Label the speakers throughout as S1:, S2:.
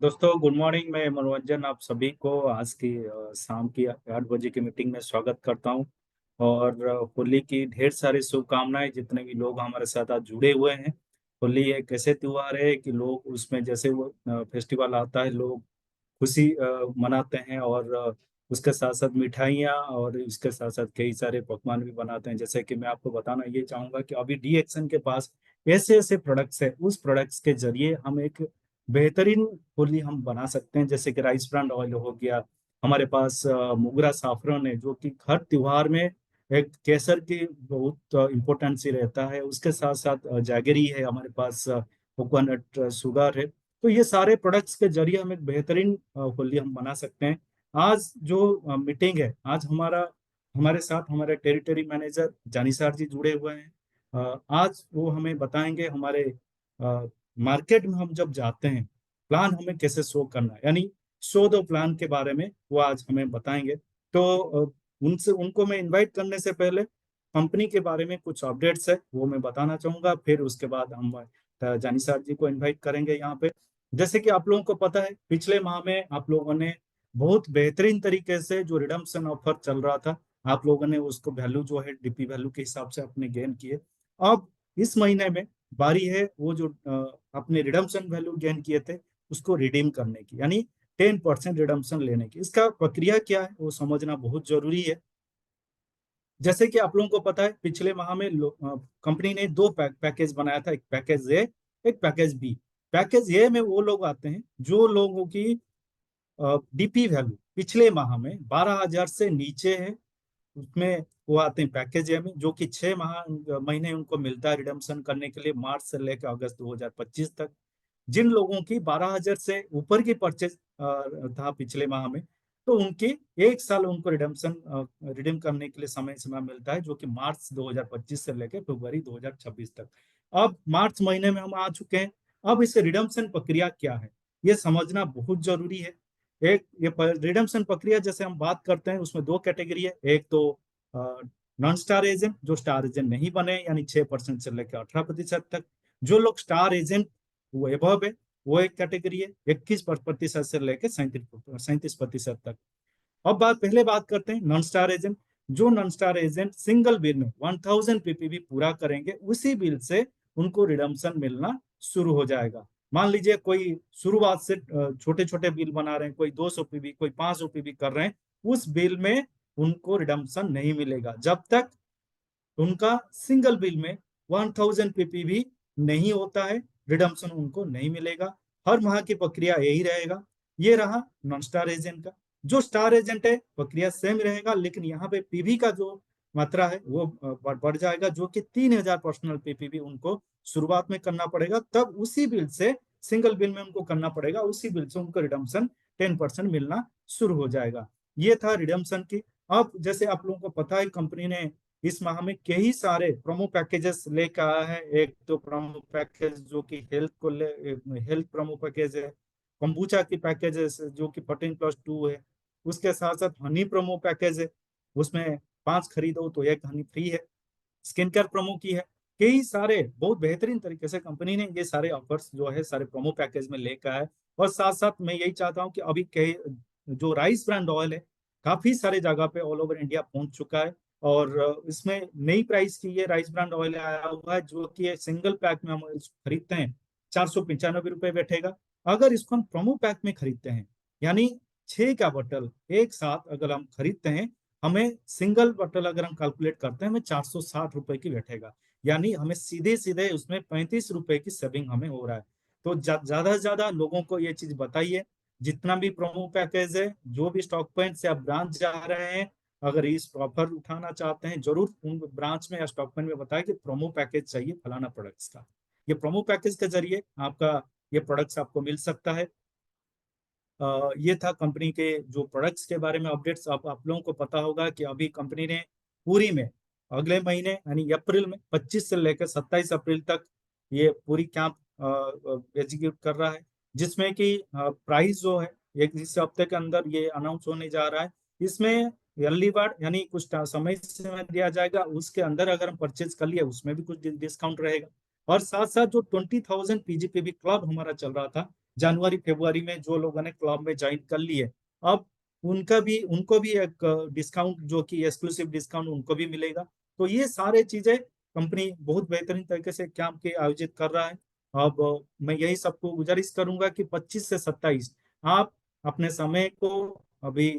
S1: दोस्तों good morning. मैं मनोरंजन आप सभी को आज की शाम की 8 बजे की मीटिंग में स्वागत करता हूं। और होली की ढेर सारी शुभकामनाएं जितने भी लोग हमारे साथ आज जुड़े हुए हैं। होली एक ऐसे त्योहार है कि लोग उसमें जैसे वो फेस्टिवल आता है, लोग खुशी मनाते हैं। और उसके साथ साथ मिठाइयाँ और उसके साथ साथ कई सारे पकवान भी बनाते हैं। जैसे कि मैं आपको बताना ये चाहूंगा कि अभी डी एक्शन के पास ऐसे ऐसे प्रोडक्ट्स है, उस प्रोडक्ट्स के जरिए हम एक बेहतरीन होली हम बना सकते हैं। जैसे कि राइस ब्रांड ऑयल हो गया, हमारे पास मोगरा साफरन है जो कि हर त्योहार में एक केसर की बहुत इम्पोर्टेंस रहता है। उसके साथ साथ जैगरी है, हमारे पास कोकोनट शुगर है। तो ये सारे प्रोडक्ट्स के जरिए हम एक बेहतरीन होली हम बना सकते हैं। आज जो मीटिंग है, आज हमारे साथ हमारे टेरिटरी मैनेजर जानीसार जी जुड़े हुए हैं। आज वो हमें बताएंगे हमारे मार्केट में हम जब जाते हैं प्लान हमें कैसे शो करना है, यानी शो दो प्लान के बारे में वो आज हमें बताएंगे। तो उनसे उनको मैं इनवाइट करने से पहले कंपनी के बारे में कुछ अपडेट्स है वो मैं बताना चाहूंगा। फिर उसके बाद हम जानीसार जी को इनवाइट करेंगे यहाँ पे। जैसे कि आप लोगों को पता है, पिछले माह में आप लोगों ने बहुत बेहतरीन तरीके से जो रिडम्पशन ऑफर चल रहा था, आप लोगों ने उसको वैल्यू जो है डीपी वैल्यू के हिसाब से अपने गेन किए। अब इस महीने में बारी है वो जो अपने रिडम्पशन वैल्यू गेन किए थे उसको रिडीम करने की, यानी 10% रिडम्पशन लेने की। इसका प्रक्रिया क्या है वो समझना बहुत जरूरी है। जैसे कि आप लोगों को पता है, पिछले माह में कंपनी ने दो पैकेज बनाया था, एक पैकेज ए, एक पैकेज बी। पैकेज ए में वो लोग आते हैं जो लोगों की डीपी वैल्यू पिछले माह में 12,000 से नीचे है, उसमें वो आते हैं पैकेज ए में, जो कि 6 महीने उनको मिलता है रिडम्पशन करने के लिए, मार्च से लेकर अगस्त 2025 तक। जिन लोगों की 12,000 से ऊपर की परचेज था पिछले माह में, तो उनकी 1 साल उनको रिडीम करने के लिए समय समय मिलता है, जो कि मार्च 2025 से लेकर फरवरी 2026 तक। अब मार्च महीने में हम आ चुके हैं। अब इस रिडम्पशन प्रक्रिया क्या है ये समझना बहुत जरूरी है। एक ये रिडम्पशन प्रक्रिया जैसे हम बात करते हैं उसमें दो कैटेगरी है। एक तो नॉन स्टार एजेंट, जो स्टार एजेंट नहीं बने, यानी 6% से लेकर 18% तक। जो लोग स्टार एजेंट वो एबव है, वो एक कैटेगरी है 21% से लेकर 37% तक। अब पहले बात करते हैं नॉन स्टार एजेंट। जो non star agent single bill में 1000 पीपीवी पूरा करेंगे, उसी बिल से उनको रिडम्पशन मिलना शुरू हो जाएगा। मान लीजिए कोई शुरुआत से छोटे छोटे बिल बना रहे हैं, कोई 200 पीबी, कोई 500 पीबी कर रहे हैं, उस बिल में उनको रिडम्पशन नहीं मिलेगा जब तक उनका सिंगल बिल में 1000 पीपीवी नहीं होता है, रिडम्पशन उनको नहीं मिलेगा। हर माह की प्रक्रिया यही रहेगा। ये रहा नॉन स्टार एजेंट का। जो स्टार एजेंट है प्रक्रिया सेम रहेगा, लेकिन यहाँ पे पीवी का जो मात्रा है वो बढ़ जाएगा, जो कि 3,000 पर्सनल पीपीवी उनको शुरुआत में करना पड़ेगा। तब उसी बिल से, सिंगल बिल में उनको करना पड़ेगा, उसी बिल से उनको रिडम्पशन 10% मिलना शुरू हो जाएगा। ये था रिडम्पशन की। अब जैसे आप लोगों को पता है, कंपनी ने इस माह में कई सारे प्रोमो पैकेजेस लेकर आया है। एक तो प्रोमो पैकेज जो कि हेल्थ प्रोमो पैकेज है, कंबूचा की पैकेजेस जो कि 14+2 है। उसके साथ साथ हनी प्रोमो पैकेज है, उसमें 5 खरीदो तो एक हनी फ्री है। स्किन केयर प्रोमो की है। कई सारे बहुत बेहतरीन तरीके से कंपनी ने ये सारे ऑफर्स जो है सारे प्रोमो पैकेज में लेकर है। और साथ साथ मैं यही चाहता हूँ कि अभी कई जो राइस ब्रांड ऑयल है काफी सारे जगह पे ऑल ओवर इंडिया पहुंच चुका है। और इसमें नई प्राइस की ये राइस ब्रांड ऑयल आया हुआ है, जो कि सिंगल पैक में हम खरीदते हैं 495 रुपये बैठेगा। अगर इसको हम प्रोमो पैक में खरीदते हैं, यानी 6 का बटल एक साथ अगर हम खरीदते हैं, हमें सिंगल बटल अगर हम कैलकुलेट करते हैं हमें 460 रुपए की बैठेगा। यानी हमें सीधे सीधे उसमें 35 रुपए की सेविंग हमें हो रहा है। तो ज्यादा से ज्यादा लोगों को ये चीज बताइए। जितना भी प्रोमो पैकेज है, जो भी स्टॉक पॉइंट से आप ब्रांच जा रहे हैं, अगर इस ऑफर उठाना चाहते हैं, जरूर उन ब्रांच में या स्टॉक पॉइंट में बताएं कि प्रोमो पैकेज चाहिए फलाना प्रोडक्ट्स का। ये प्रोमो पैकेज के जरिए आपका ये प्रोडक्ट्स आपको मिल सकता है। ये था कंपनी के जो प्रोडक्ट्स के बारे में अपडेट्स। आप लोगों को पता होगा कि अभी कंपनी ने पूरी में अगले महीने यानी अप्रैल में 25 से लेकर 27 अप्रैल तक ये पूरी कैंप एग्जीक्यूट कर रहा है, जिसमें कि प्राइस जो है एक इस हफ्ते के अंदर ये अनाउंस होने जा रहा है। इसमें अर्ली बर्ड यानी कुछ समय समय दिया जाएगा, उसके अंदर अगर हम परचेज कर लिए उसमें भी कुछ डिस्काउंट रहेगा। और साथ साथ जो 20,000 पीजीपीबी क्लब हमारा चल रहा था, जनवरी फरवरी में जो लोगों ने क्लब में ज्वाइन कर लिए, अब उनको भी एक डिस्काउंट, जो कि एक्सक्लूसिव डिस्काउंट उनको भी मिलेगा। तो ये सारे चीजें कंपनी बहुत बेहतरीन तरीके से कैंप के आयोजित कर रहा है। अब मैं यही सबको गुजारिश करूंगा कि 25 से 27 आप अपने समय को अभी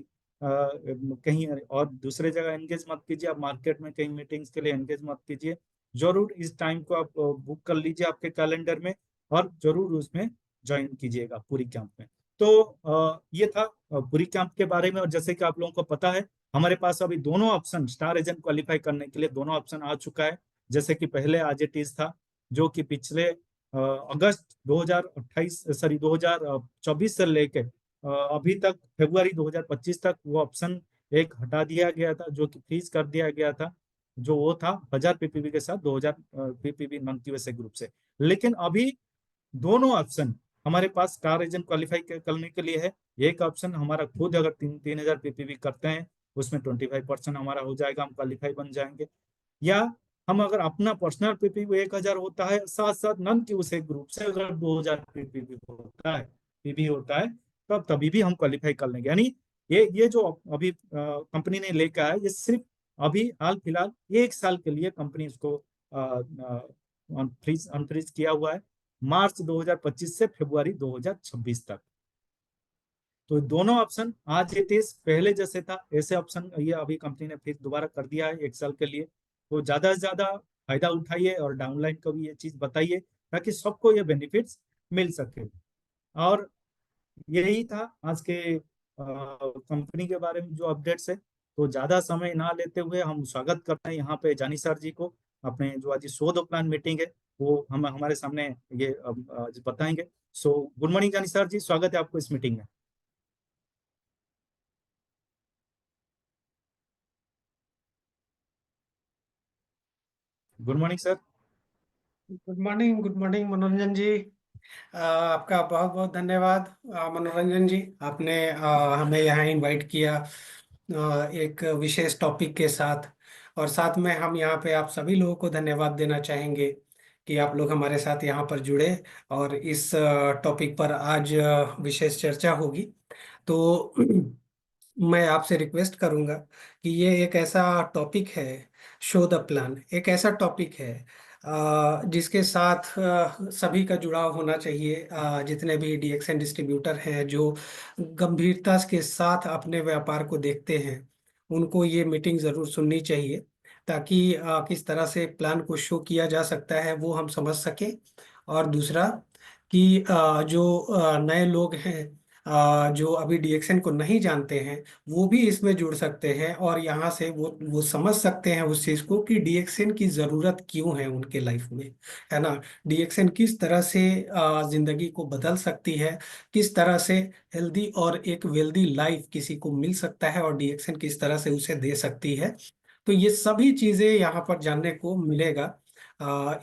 S1: कहीं और दूसरे जगह एंगेज मत कीजिए, आप मार्केट में कहीं मीटिंग्स के लिए एंगेज मत कीजिए। जरूर इस टाइम को आप बुक कर लीजिए आपके कैलेंडर में, और जरूर उसमें ज्वाइन कीजिएगा पूरी कैंप में। तो ये था पूरी कैंप के बारे में। और जैसे कि आप लोगों को पता है, हमारे पास अभी दोनों ऑप्शन, स्टार एजेंट क्वालिफाई करने के लिए दोनों ऑप्शन आ चुका है। जैसे कि पहले एज था, जो कि पिछले अगस्त 2028, सॉरी 2024 से लेके अभी तक फरवरी 2025 तक वो ऑप्शन एक हटा दिया गया था, जो कि फ्रीज कर दिया गया था। जो वो था 1000 पीपीवी के साथ 2000 पीपीवी नॉन क्यूएसए ग्रुप से। लेकिन अभी दोनों ऑप्शन हमारे पास कार एजेंट क्वालिफाई करने के लिए है। एक ऑप्शन हमारा खुद, अगर 3000 पीपीवी करते हैं, उसमें 25% हमारा हो जाएगा, हम क्वालिफाई बन जाएंगे। या हम अगर अपना पर्सनल पीपीवी 1000 होता है, साथ साथ नन की उस एक ग्रुप से अगर 2000 पीपीवी होता है, पीबी होता है, तब तभी भी हम क्वालिफाई कर लेंगे। यानी ये जो अभी कंपनी ने लेकर आया, ये सिर्फ अभी हाल फिलहाल 1 साल के लिए कंपनी इसको अनफ्रीज किया हुआ है, मार्च 2025 से फरवरी 2026 तक। तो दोनों ऑप्शन आज इट इज पहले जैसे था ऐसे ऑप्शन ये अभी कंपनी ने फिर दोबारा कर दिया है 1 साल के लिए। तो ज्यादा से ज्यादा फायदा उठाइए और डाउनलाइन को भी ये चीज बताइए, ताकि सबको ये बेनिफिट्स मिल सके। और यही था आज के कंपनी के बारे में जो अपडेट्स है। तो ज्यादा समय ना लेते हुए हम स्वागत करते हैं यहाँ पे जानी सर जी को। अपने जो आज शोध प्लान मीटिंग है, वो हम हमारे सामने ये आज बताएंगे। सो गुड मॉर्निंग जानी सर जी, स्वागत है आपको इस मीटिंग में। Good morning sir.
S2: Good morning मनोरंजन जी। आपका बहुत बहुत धन्यवाद। मनोरंजन जी, आपने हमें यहाँ इनवाइट किया एक विशेष टॉपिक के साथ। और साथ में हम यहाँ पे आप सभी लोगों को धन्यवाद देना चाहेंगे कि आप लोग हमारे साथ यहाँ पर जुड़े और इस टॉपिक पर आज विशेष चर्चा होगी। तो मैं आपसे रिक्वेस्ट करूंगा कि ये एक ऐसा टॉपिक है, शो द प्लान एक ऐसा टॉपिक है जिसके साथ सभी का जुड़ाव होना चाहिए। जितने भी डीएक्सएन डिस्ट्रीब्यूटर हैं जो गंभीरता के साथ अपने व्यापार को देखते हैं, उनको ये मीटिंग जरूर सुननी चाहिए, ताकि किस तरह से प्लान को शो किया जा सकता है वो हम समझ सकें। और दूसरा कि जो नए लोग हैं, जो अभी डीएक्सएन को नहीं जानते हैं, वो भी इसमें जुड़ सकते हैं और यहाँ से वो समझ सकते हैं उस चीज को कि डीएक्सएन की जरूरत क्यों है उनके लाइफ में, है ना। डीएक्सएन किस तरह से जिंदगी को बदल सकती है, किस तरह से हेल्दी और एक वेल्दी लाइफ किसी को मिल सकता है और डीएक्सएन किस तरह से उसे दे सकती है। तो ये सभी चीजें यहाँ पर जानने को मिलेगा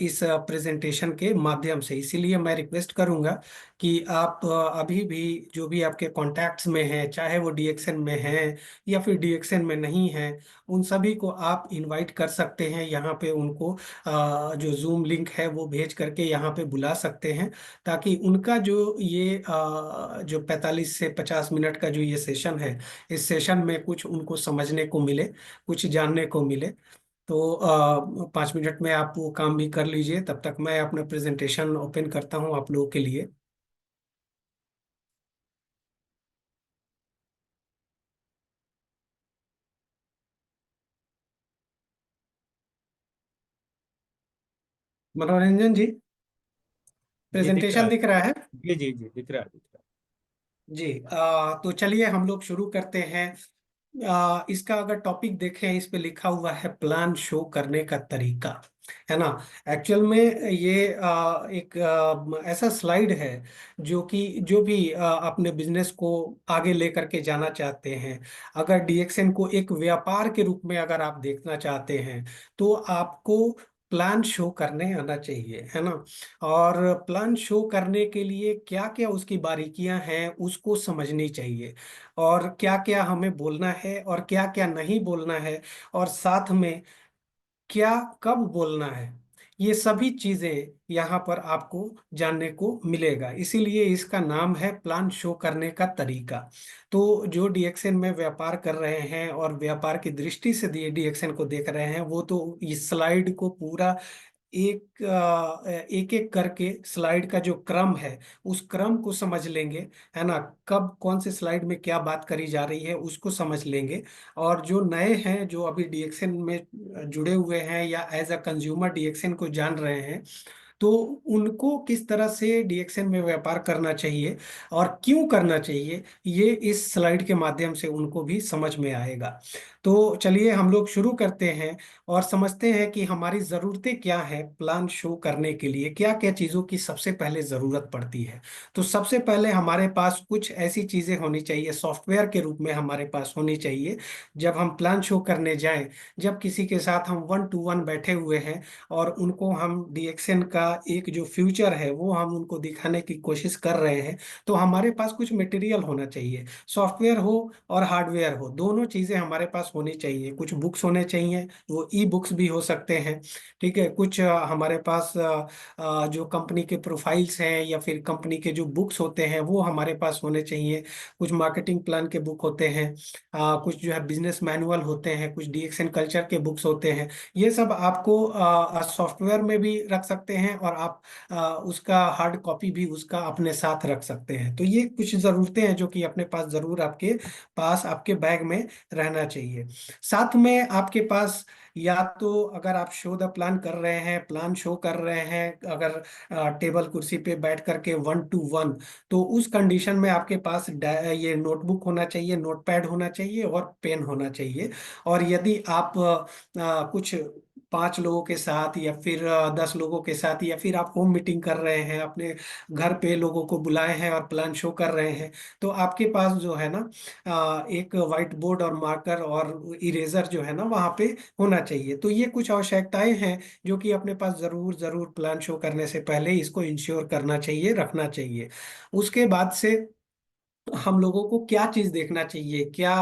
S2: इस प्रेजेंटेशन के माध्यम से। इसीलिए मैं रिक्वेस्ट करूंगा कि आप अभी भी जो भी आपके कॉन्टैक्ट्स में हैं, चाहे वो डीएक्सएन में हैं या फिर डीएक्सएन में नहीं हैं, उन सभी को आप इनवाइट कर सकते हैं यहाँ पे। उनको जो जूम लिंक है वो भेज करके यहाँ पे बुला सकते हैं, ताकि उनका जो ये जो 45 से 50 मिनट का जो ये सेशन है, इस सेशन में कुछ उनको समझने को मिले, कुछ जानने को मिले। तो 5 मिनट में आप वो काम भी कर लीजिए, तब तक मैं अपना प्रेजेंटेशन ओपन करता हूँ आप लोगों के लिए। मनोरंजन जी,
S1: जी दिख रहा
S2: प्रेजेंटेशन
S1: है।
S2: दिख रहा है?
S1: जी जी जी, दिख रहा है, दिख रहा
S2: जी। तो चलिए हम लोग शुरू करते हैं। इसका अगर टॉपिक देखें, इस पे लिखा हुआ है प्लान शो करने का तरीका, है ना। एक्चुअल में ये एक ऐसा स्लाइड है जो कि जो भी अपने बिजनेस को आगे लेकर के जाना चाहते हैं, अगर डीएक्सएन को एक व्यापार के रूप में अगर आप देखना चाहते हैं, तो आपको प्लान शो करने आना चाहिए, है ना। और प्लान शो करने के लिए क्या क्या उसकी बारीकियां हैं उसको समझनी चाहिए, और क्या क्या हमें बोलना है और क्या क्या नहीं बोलना है, और साथ में क्या कब बोलना है, ये सभी चीजें यहाँ पर आपको जानने को मिलेगा। इसीलिए इसका नाम है प्लान शो करने का तरीका। तो जो डीएक्सएन में व्यापार कर रहे हैं और व्यापार की दृष्टि से डीएक्सएन को देख रहे हैं, वो तो इस स्लाइड को पूरा एक एक करके स्लाइड का जो क्रम है उस क्रम को समझ लेंगे, है ना। कब कौन से स्लाइड में क्या बात करी जा रही है उसको समझ लेंगे। और जो नए हैं, जो अभी डीएक्सएन में जुड़े हुए हैं या एज अ कंज्यूमर डीएक्सएन को जान रहे हैं, तो उनको किस तरह से डीएक्सएन में व्यापार करना चाहिए और क्यों करना चाहिए, ये इस स्लाइड के माध्यम से उनको भी समझ में आएगा। तो चलिए हम लोग शुरू करते हैं और समझते हैं कि हमारी ज़रूरतें क्या है प्लान शो करने के लिए, क्या क्या चीज़ों की सबसे पहले ज़रूरत पड़ती है। तो सबसे पहले हमारे पास कुछ ऐसी चीज़ें होनी चाहिए, सॉफ्टवेयर के रूप में हमारे पास होनी चाहिए। जब हम प्लान शो करने जाएं, जब किसी के साथ हम 1 to 1 बैठे हुए हैं और उनको हम डीएक्सएन का एक जो फ्यूचर है वो हम उनको दिखाने की कोशिश कर रहे हैं, तो हमारे पास कुछ मटेरियल होना चाहिए। सॉफ्टवेयर हो और हार्डवेयर हो, दोनों चीजें हमारे पास होनी चाहिए। कुछ बुक्स होने चाहिए, वो ई बुक्स भी हो सकते हैं, ठीक है। कुछ हमारे पास जो कंपनी के प्रोफाइल्स हैं या फिर कंपनी के जो बुक्स होते हैं वो हमारे पास होने चाहिए। कुछ मार्केटिंग प्लान के बुक होते हैं, कुछ जो है बिजनेस मैनुअल होते हैं, कुछ डीएक्सएन कल्चर के बुक्स होते हैं। ये सब आपको सॉफ्टवेयर में भी रख सकते हैं और आप उसका हार्ड कॉपी भी उसका अपने साथ रख सकते हैं। तो ये कुछ ज़रूरतें हैं जो कि अपने पास ज़रूर आपके पास आपके बैग में रहना चाहिए। साथ में आपके पास, या तो अगर आप शो द प्लान कर रहे हैं, प्लान शो कर रहे हैं, अगर टेबल कुर्सी पे बैठ करके 1 to 1, तो उस कंडीशन में आपके पास ये नोटबुक होना चाहिए, नोटपैड होना चाहिए और पेन होना चाहिए। और यदि आप कुछ 5 लोगों के साथ या फिर 10 लोगों के साथ, या फिर आप होम मीटिंग कर रहे हैं, अपने घर पे लोगों को बुलाए हैं और प्लान शो कर रहे हैं, तो आपके पास जो है ना एक वाइट बोर्ड और मार्कर और इरेजर जो है ना वहाँ पे होना चाहिए। तो ये कुछ आवश्यकताएं हैं जो कि अपने पास जरूर जरूर प्लान शो करने से पहले इसको इंश्योर करना चाहिए, रखना चाहिए। उसके बाद से हम लोगों को क्या चीज देखना चाहिए, क्या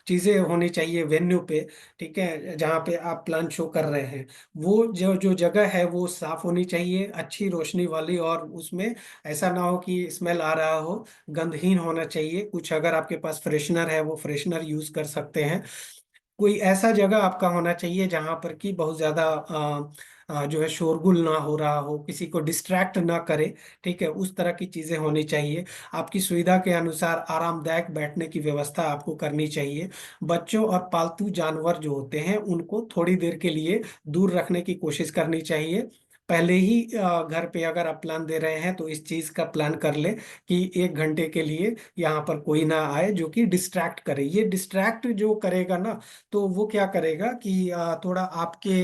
S2: चीजें होनी चाहिए वेन्यू पे, ठीक है, जहाँ पे आप प्लान शो कर रहे हैं। वो जो जो जगह है वो साफ होनी चाहिए, अच्छी रोशनी वाली, और उसमें ऐसा ना हो कि स्मेल आ रहा हो, गंधहीन होना चाहिए। कुछ अगर आपके पास फ्रेशनर है वो फ्रेशनर यूज कर सकते हैं। कोई ऐसा जगह आपका होना चाहिए जहां पर कि बहुत ज्यादा जो है शोरगुल ना हो रहा हो, किसी को डिस्ट्रैक्ट ना करे, ठीक है, उस तरह की चीजें होनी चाहिए। आपकी सुविधा के अनुसार आरामदायक बैठने की व्यवस्था आपको करनी चाहिए। बच्चों और पालतू जानवर जो होते हैं उनको थोड़ी देर के लिए दूर रखने की कोशिश करनी चाहिए। पहले ही घर पे अगर आप प्लान दे रहे हैं तो इस चीज का प्लान कर ले कि 1 घंटे के लिए यहाँ पर कोई ना आए जो कि डिस्ट्रैक्ट करे। ये डिस्ट्रैक्ट जो करेगा ना, तो वो क्या करेगा कि थोड़ा आपके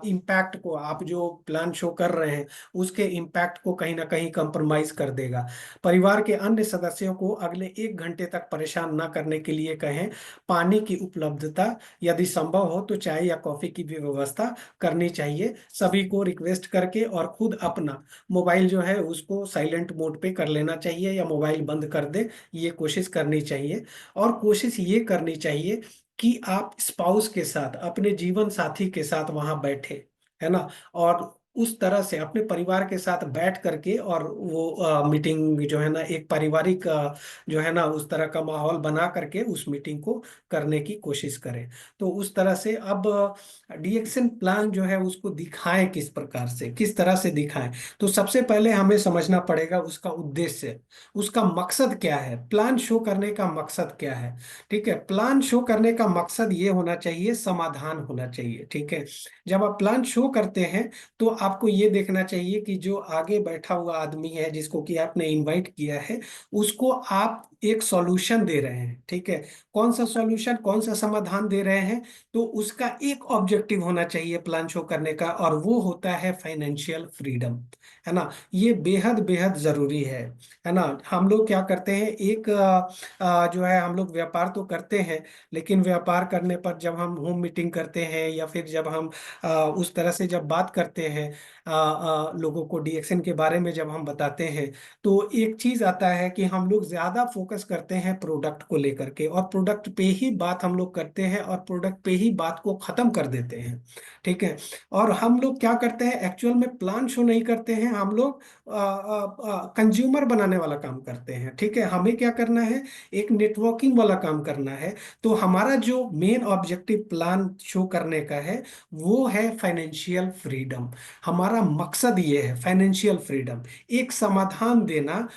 S2: इम्पैक्ट को, आप जो प्लान शो कर रहे हैं उसके इम्पैक्ट को कहीं ना कहीं कंप्रोमाइज कर देगा। परिवार के अन्य सदस्यों को अगले 1 घंटे तक परेशान ना करने के लिए कहें। पानी की उपलब्धता, यदि संभव हो तो चाय या कॉफी की भी व्यवस्था करनी चाहिए सभी को रिक्वेस्ट करके, और खुद अपना मोबाइल जो है उसको साइलेंट मोड पे कर लेना चाहिए या मोबाइल बंद कर दे, ये कोशिश करनी चाहिए। और कोशिश ये करनी चाहिए कि आप स्पाउस के साथ, अपने जीवन साथी के साथ वहां बैठे, है ना, और उस तरह से अपने परिवार के साथ बैठ करके, और वो मीटिंग जो है ना एक पारिवारिक जो है ना उस तरह का माहौल बना करके उस मीटिंग को करने की कोशिश करें। तो उस तरह से अब डीएक्शन प्लान जो है उसको दिखाएं, किस प्रकार से, किस तरह से दिखाएं। तो सबसे पहले हमें समझना पड़ेगा उसका उद्देश्य, उसका मकसद क्या है, प्लान शो करने का मकसद क्या है। ठीक है, प्लान शो करने का मकसद ये होना चाहिए, समाधान होना चाहिए, ठीक है। जब आप प्लान शो करते हैं तो आपको ये देखना चाहिए कि जो आगे बैठा हुआ आदमी है जिसको कि आपने इनवाइट किया है, उसको आप एक सॉल्यूशन दे रहे हैं, ठीक है। कौन सा सॉल्यूशन, कौन सा समाधान दे रहे हैं, तो उसका एक ऑब्जेक्टिव होना चाहिए प्लान शो करने का, और वो होता है फाइनेंशियल फ्रीडम, है ना। ये बेहद बेहद जरूरी है ना। हम लोग क्या करते हैं, एक जो है हम लोग व्यापार तो करते हैं, लेकिन व्यापार करने पर जब हम होम मीटिंग करते हैं या फिर जब हम उस तरह से जब बात करते हैं, लोगों को डीएक्शन के बारे में जब हम बताते हैं, तो एक चीज आता है कि हम लोग ज्यादा फोकस करते हैं प्रोडक्ट को लेकर के, और प्रोडक्ट पे ही बात हम लोग करते हैं, और प्रोडक्ट पे ही बात को खत्म कर देते हैं। ठीक है। और हम लोग क्या करते हैं, एक्चुअल में प्लान शो नहीं करते हैं, हम लोग कंज्यूमर बनाने वाला काम करते हैं। ठीक है। हमें क्या करना है, एक नेटवर्किंग वाला काम करना है। तो हमारा जो मेन ऑब्जेक्टिव प्लान शो करने का है वो है फाइनेंशियल फ्रीडम। हमारा मकसद ये है फाइनेंशियल फ्रीडम, एक समाधान देना।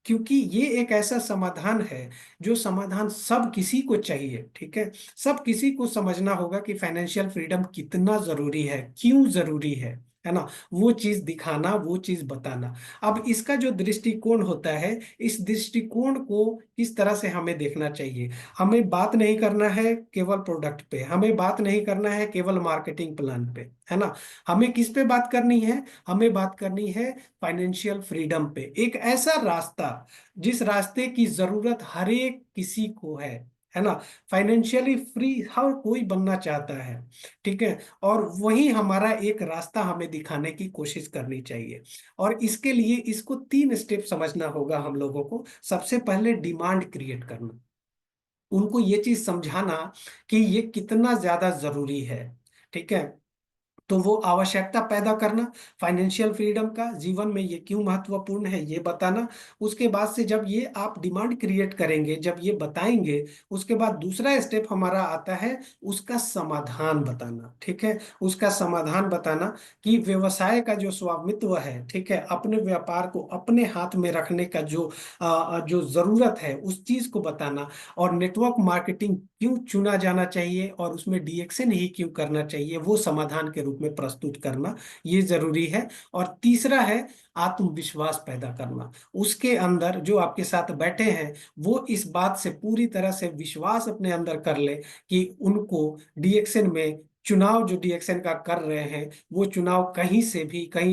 S2: क्योंकि ये एक ऐसा समाधान है जो समाधान सब किसी को चाहिए। ठीक है। सब किसी को समझना होगा कि फाइनेंशियल फ्रीडम कितना जरूरी है, क्यों जरूरी है ना। वो चीज दिखाना, वो चीज बताना। अब इसका जो दृष्टिकोण होता है, इस दृष्टिकोण को किस तरह से हमें देखना चाहिए। हमें बात नहीं करना है केवल प्रोडक्ट पे, हमें बात नहीं करना है केवल मार्केटिंग प्लान पे, है ना। हमें किस पे बात करनी है, हमें बात करनी है फाइनेंशियल फ्रीडम पे। एक ऐसा रास्ता जिस रास्ते की जरूरत हर एक किसी को है ना। फाइनेंशियली फ्री हर कोई बनना चाहता है। ठीक है। और वही हमारा एक रास्ता हमें दिखाने की कोशिश करनी चाहिए। और इसके लिए इसको 3 स्टेप समझना होगा हम लोगों को। सबसे पहले डिमांड क्रिएट करना, उनको ये चीज समझाना कि ये कितना ज्यादा जरूरी है। ठीक है। तो वो आवश्यकता पैदा करना, फाइनेंशियल फ्रीडम का जीवन में ये क्यों महत्वपूर्ण है ये बताना। उसके बाद से जब ये आप डिमांड क्रिएट करेंगे, जब ये बताएंगे, उसके बाद दूसरा स्टेप हमारा आता है उसका समाधान बताना। ठीक है। उसका समाधान बताना कि व्यवसाय का जो स्वामित्व है, ठीक है, अपने व्यापार को अपने हाथ में रखने का जो जरूरत है उस चीज को बताना। और नेटवर्क मार्केटिंग क्यों चुना जाना चाहिए और उसमें डीएक्शन ही क्यों करना चाहिए, वो समाधान के रूप में प्रस्तुत करना, ये जरूरी है। और तीसरा है आत्मविश्वास पैदा करना। उसके अंदर जो आपके साथ बैठे हैं वो इस बात से पूरी तरह से विश्वास अपने अंदर कर ले कि उनको डीएक्शन में चुनाव जो डीएक्शन का कर रहे हैं वो चुनाव कहीं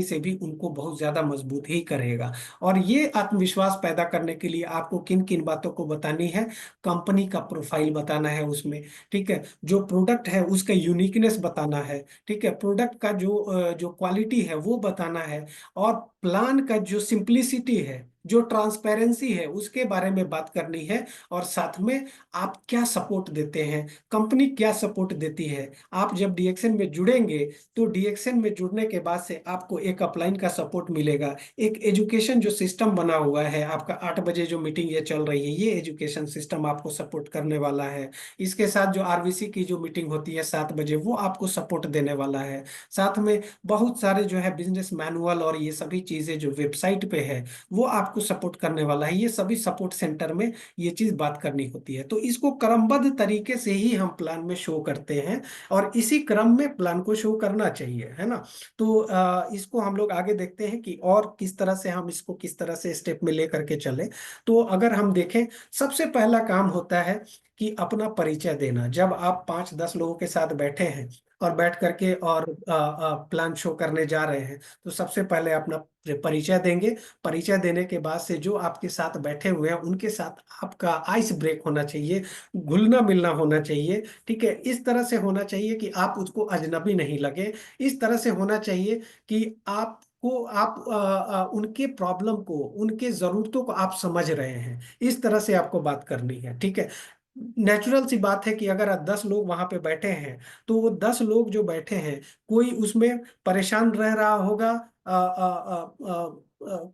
S2: से भी उनको बहुत ज्यादा मजबूत ही करेगा। और ये आत्मविश्वास पैदा करने के लिए आपको किन किन बातों को बतानी है, कंपनी का प्रोफाइल बताना है उसमें। ठीक है। जो प्रोडक्ट है उसका यूनिकनेस बताना है। ठीक है। प्रोडक्ट का जो क्वालिटी है वो बताना है। और प्लान का जो सिंप्लिसिटी है, जो ट्रांसपेरेंसी है, उसके बारे में बात करनी है। और साथ में आप क्या सपोर्ट देते हैं, कंपनी क्या सपोर्ट देती है। आप जब डीएक्शन में जुड़ेंगे तो डीएक्शन में जुड़ने के बाद से आपको एक अपलाइन का सपोर्ट मिलेगा। एक एजुकेशन जो सिस्टम बना हुआ है आपका, 8 बजे जो मीटिंग ये चल रही है, ये एजुकेशन सिस्टम आपको सपोर्ट करने वाला है। इसके साथ जो आरवीसी की जो मीटिंग होती है 7 बजे, वो आपको सपोर्ट देने वाला है। साथ में बहुत सारे जो है बिजनेस मैनुअल और ये सभी चीजें जो वेबसाइट पे है वो आपको सपोर्ट करने वाला है। ये सभी सपोर्ट सेंटर में ये चीज बात करनी होती है। तो इसको क्रमबद्ध तरीके से ही हम प्लान में शो करते हैं, और इसी क्रम में प्लान को शो करना चाहिए, है ना। तो इसको हम लोग आगे देखते हैं कि और किस तरह से हम इसको किस तरह से स्टेप में लेकर के चले। तो अगर हम देखें, सबसे पहला काम होता है कि अपना परिचय देना। जब आप 5-10 लोगों के साथ बैठे हैं और बैठ करके और प्लान शो करने जा रहे हैं, तो सबसे पहले अपना परिचय देंगे। परिचय देने के बाद से जो आपके साथ बैठे हुए हैं उनके साथ आपका आइस ब्रेक होना चाहिए, घुलना मिलना होना चाहिए। ठीक है। इस तरह से होना चाहिए कि आप उसको अजनबी नहीं लगे। इस तरह से होना चाहिए कि आप उनके प्रॉब्लम को, उनके जरूरतों को आप समझ रहे हैं। इस तरह से आपको बात करनी है। ठीक है। नेचुरल सी बात है कि अगर 10 लोग वहां पे बैठे हैं तो वो 10 लोग जो बैठे हैं, कोई उसमें परेशान रह रहा होगा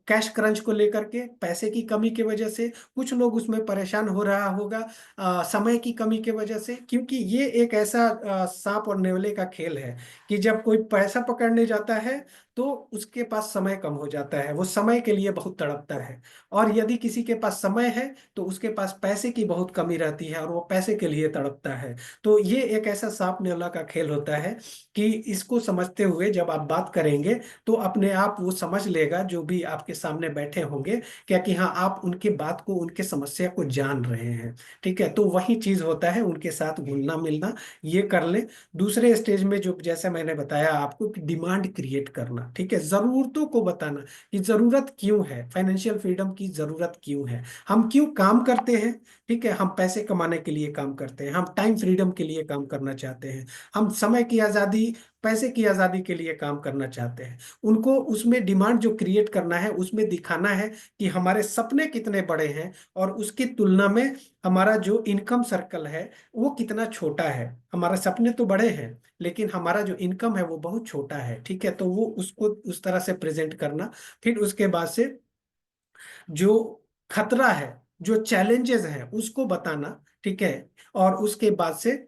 S2: कैश क्रंच को लेकर के, पैसे की कमी की वजह से। कुछ लोग उसमें परेशान हो रहा होगा समय की कमी की वजह से। क्योंकि ये एक ऐसा सांप और नेवले का खेल है कि जब कोई पैसा पकड़ने जाता है तो उसके पास समय कम हो जाता है, वो समय के लिए बहुत तड़पता है। और यदि किसी के पास समय है तो उसके पास पैसे की बहुत कमी रहती है और वो पैसे के लिए तड़पता है। तो ये एक ऐसा सांप नेवला का खेल होता है कि इसको समझते हुए जब आप बात करेंगे तो अपने आप वो समझ लेगा जो भी आपके सामने बैठे होंगे, क्या कि हाँ आप उनके बात को, उनके समस्या को जान रहे हैं। ठीक है। तो वही चीज होता है उनके साथ घुलना मिलना, ये कर ले। दूसरे स्टेज में जो जैसे मैंने बताया आपको कि डिमांड क्रिएट करना, ठीक है, जरूरतों को बताना कि जरूरत क्यों है, फाइनेंशियल फ्रीडम की जरूरत क्यों है, हम क्यों काम करते हैं। ठीक है। हम पैसे कमाने के लिए काम करते हैं, हम टाइम फ्रीडम के लिए काम करना चाहते हैं, हम समय की आजादी पैसे की आजादी के लिए काम करना चाहते हैं। उनको उसमें डिमांड जो क्रिएट करना है उसमें दिखाना है कि हमारे सपने कितने बड़े हैं, और उसकी तुलना में हमारा जो इनकम सर्कल है वो कितना छोटा है। हमारे सपने तो बड़े हैं लेकिन हमारा जो इनकम है वो बहुत छोटा है। ठीक है, तो वो उसको उस तरह से प्रेजेंट करना। फिर उसके बाद से जो खतरा है, जो चैलेंजेस हैं उसको बताना। ठीक है, और उसके बाद से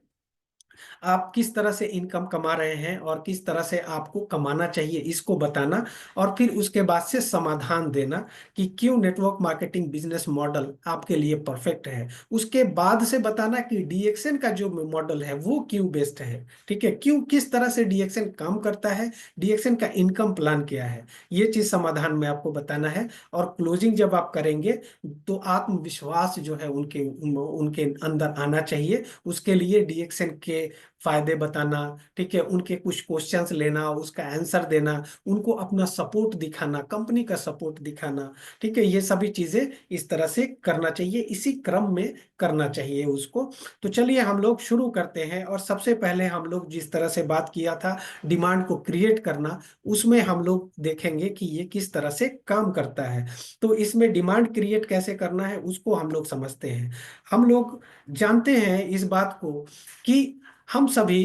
S2: आप किस तरह से इनकम कमा रहे हैं और किस तरह से आपको कमाना चाहिए इसको बताना। और फिर उसके बाद से समाधान देना कि क्यों नेटवर्क मार्केटिंग बिजनेस मॉडल आपके लिए परफेक्ट है। उसके बाद से बताना कि डीएक्सएन का जो मॉडल है वो क्यों बेस्ट है। ठीक है, क्यों, किस तरह से डीएक्सएन काम करता है, डीएक्सएन का इनकम प्लान क्या है, ये चीज समाधान में आपको बताना है। और क्लोजिंग जब आप करेंगे तो आत्मविश्वास जो है उनके उनके अंदर आना चाहिए। उसके लिए डीएक्सएन के फायदे बताना। ठीक है, उनके कुछ क्वेश्चंस लेना, उसका आंसर देना, उनको अपना सपोर्ट दिखाना, कंपनी का सपोर्ट दिखाना। ठीक है, ये सभी चीजें इस तरह से करना चाहिए, इसी क्रम में करना चाहिए उसको। तो चलिए हम लोग शुरू करते हैं। और सबसे पहले हम लोग जिस तरह से बात किया था डिमांड को क्रिएट करना, उसमें हम लोग देखेंगे कि ये किस तरह से काम करता है। तो इसमें डिमांड क्रिएट कैसे करना है उसको हम लोग समझते हैं। हम लोग जानते हैं इस बात को कि हम सभी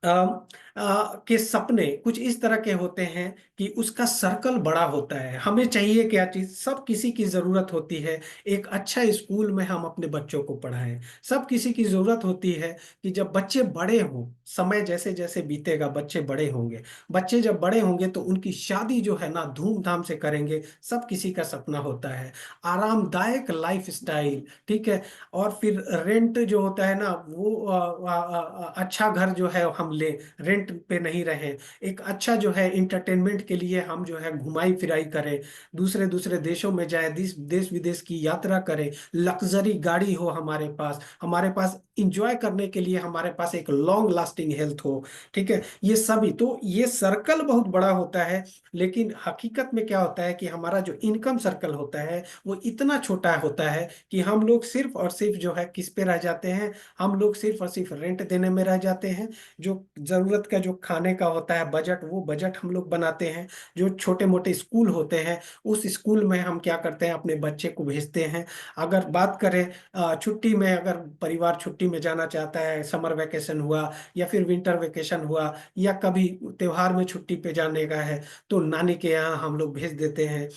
S2: के सपने कुछ इस तरह के होते हैं कि उसका सर्कल बड़ा होता है। हमें चाहिए क्या चीज, सब किसी की जरूरत होती है एक अच्छा स्कूल में हम अपने बच्चों को पढ़ाएं। सब किसी की जरूरत होती है कि जब बच्चे बड़े हों, समय जैसे जैसे बीतेगा बच्चे बड़े होंगे, बच्चे जब बड़े होंगे तो उनकी शादी जो है ना धूमधाम से करेंगे। सब किसी का सपना होता है आरामदायक लाइफ स्टाइल। ठीक है, और फिर रेंट जो होता है ना वो अच्छा घर जो है हम ले, रेंट पे नहीं रहे। एक अच्छा जो है इंटरटेनमेंट के लिए हम जो है घुमाई फिराई करें, दूसरे दूसरे देशों में जाए, देश देश विदेश की यात्रा करें, लग्जरी गाड़ी हो हमारे पास इंजॉय करने के लिए हमारे पास एक लॉन्ग लास्टिंग हेल्थ हो। ठीक है, ये सभी तो ये सर्कल बहुत बड़ा होता है। लेकिन हकीकत में क्या होता है कि हमारा जो इनकम सर्कल होता है वो इतना छोटा होता है कि हम लोग सिर्फ और सिर्फ जो है किस पे रह जाते हैं, हम लोग सिर्फ और सिर्फ रेंट देने में रह जाते हैं। जो जरूरत का जो खाने का होता है बजट, वो बजट हम लोग बनाते हैं। जो छोटे मोटे स्कूल होते हैं उस स्कूल में हम क्या करते हैं, अपने बच्चे को भेजते हैं। अगर बात करें छुट्टी में, अगर परिवार छुट्टी में जाना चाहता है, समर वेकेशन हुआ या फिर विंटर वेकेशन हुआ या कभी त्योहार में छुट्टी पे जाने का है, तो नानी के यहाँ हम लोग भेज देते हैं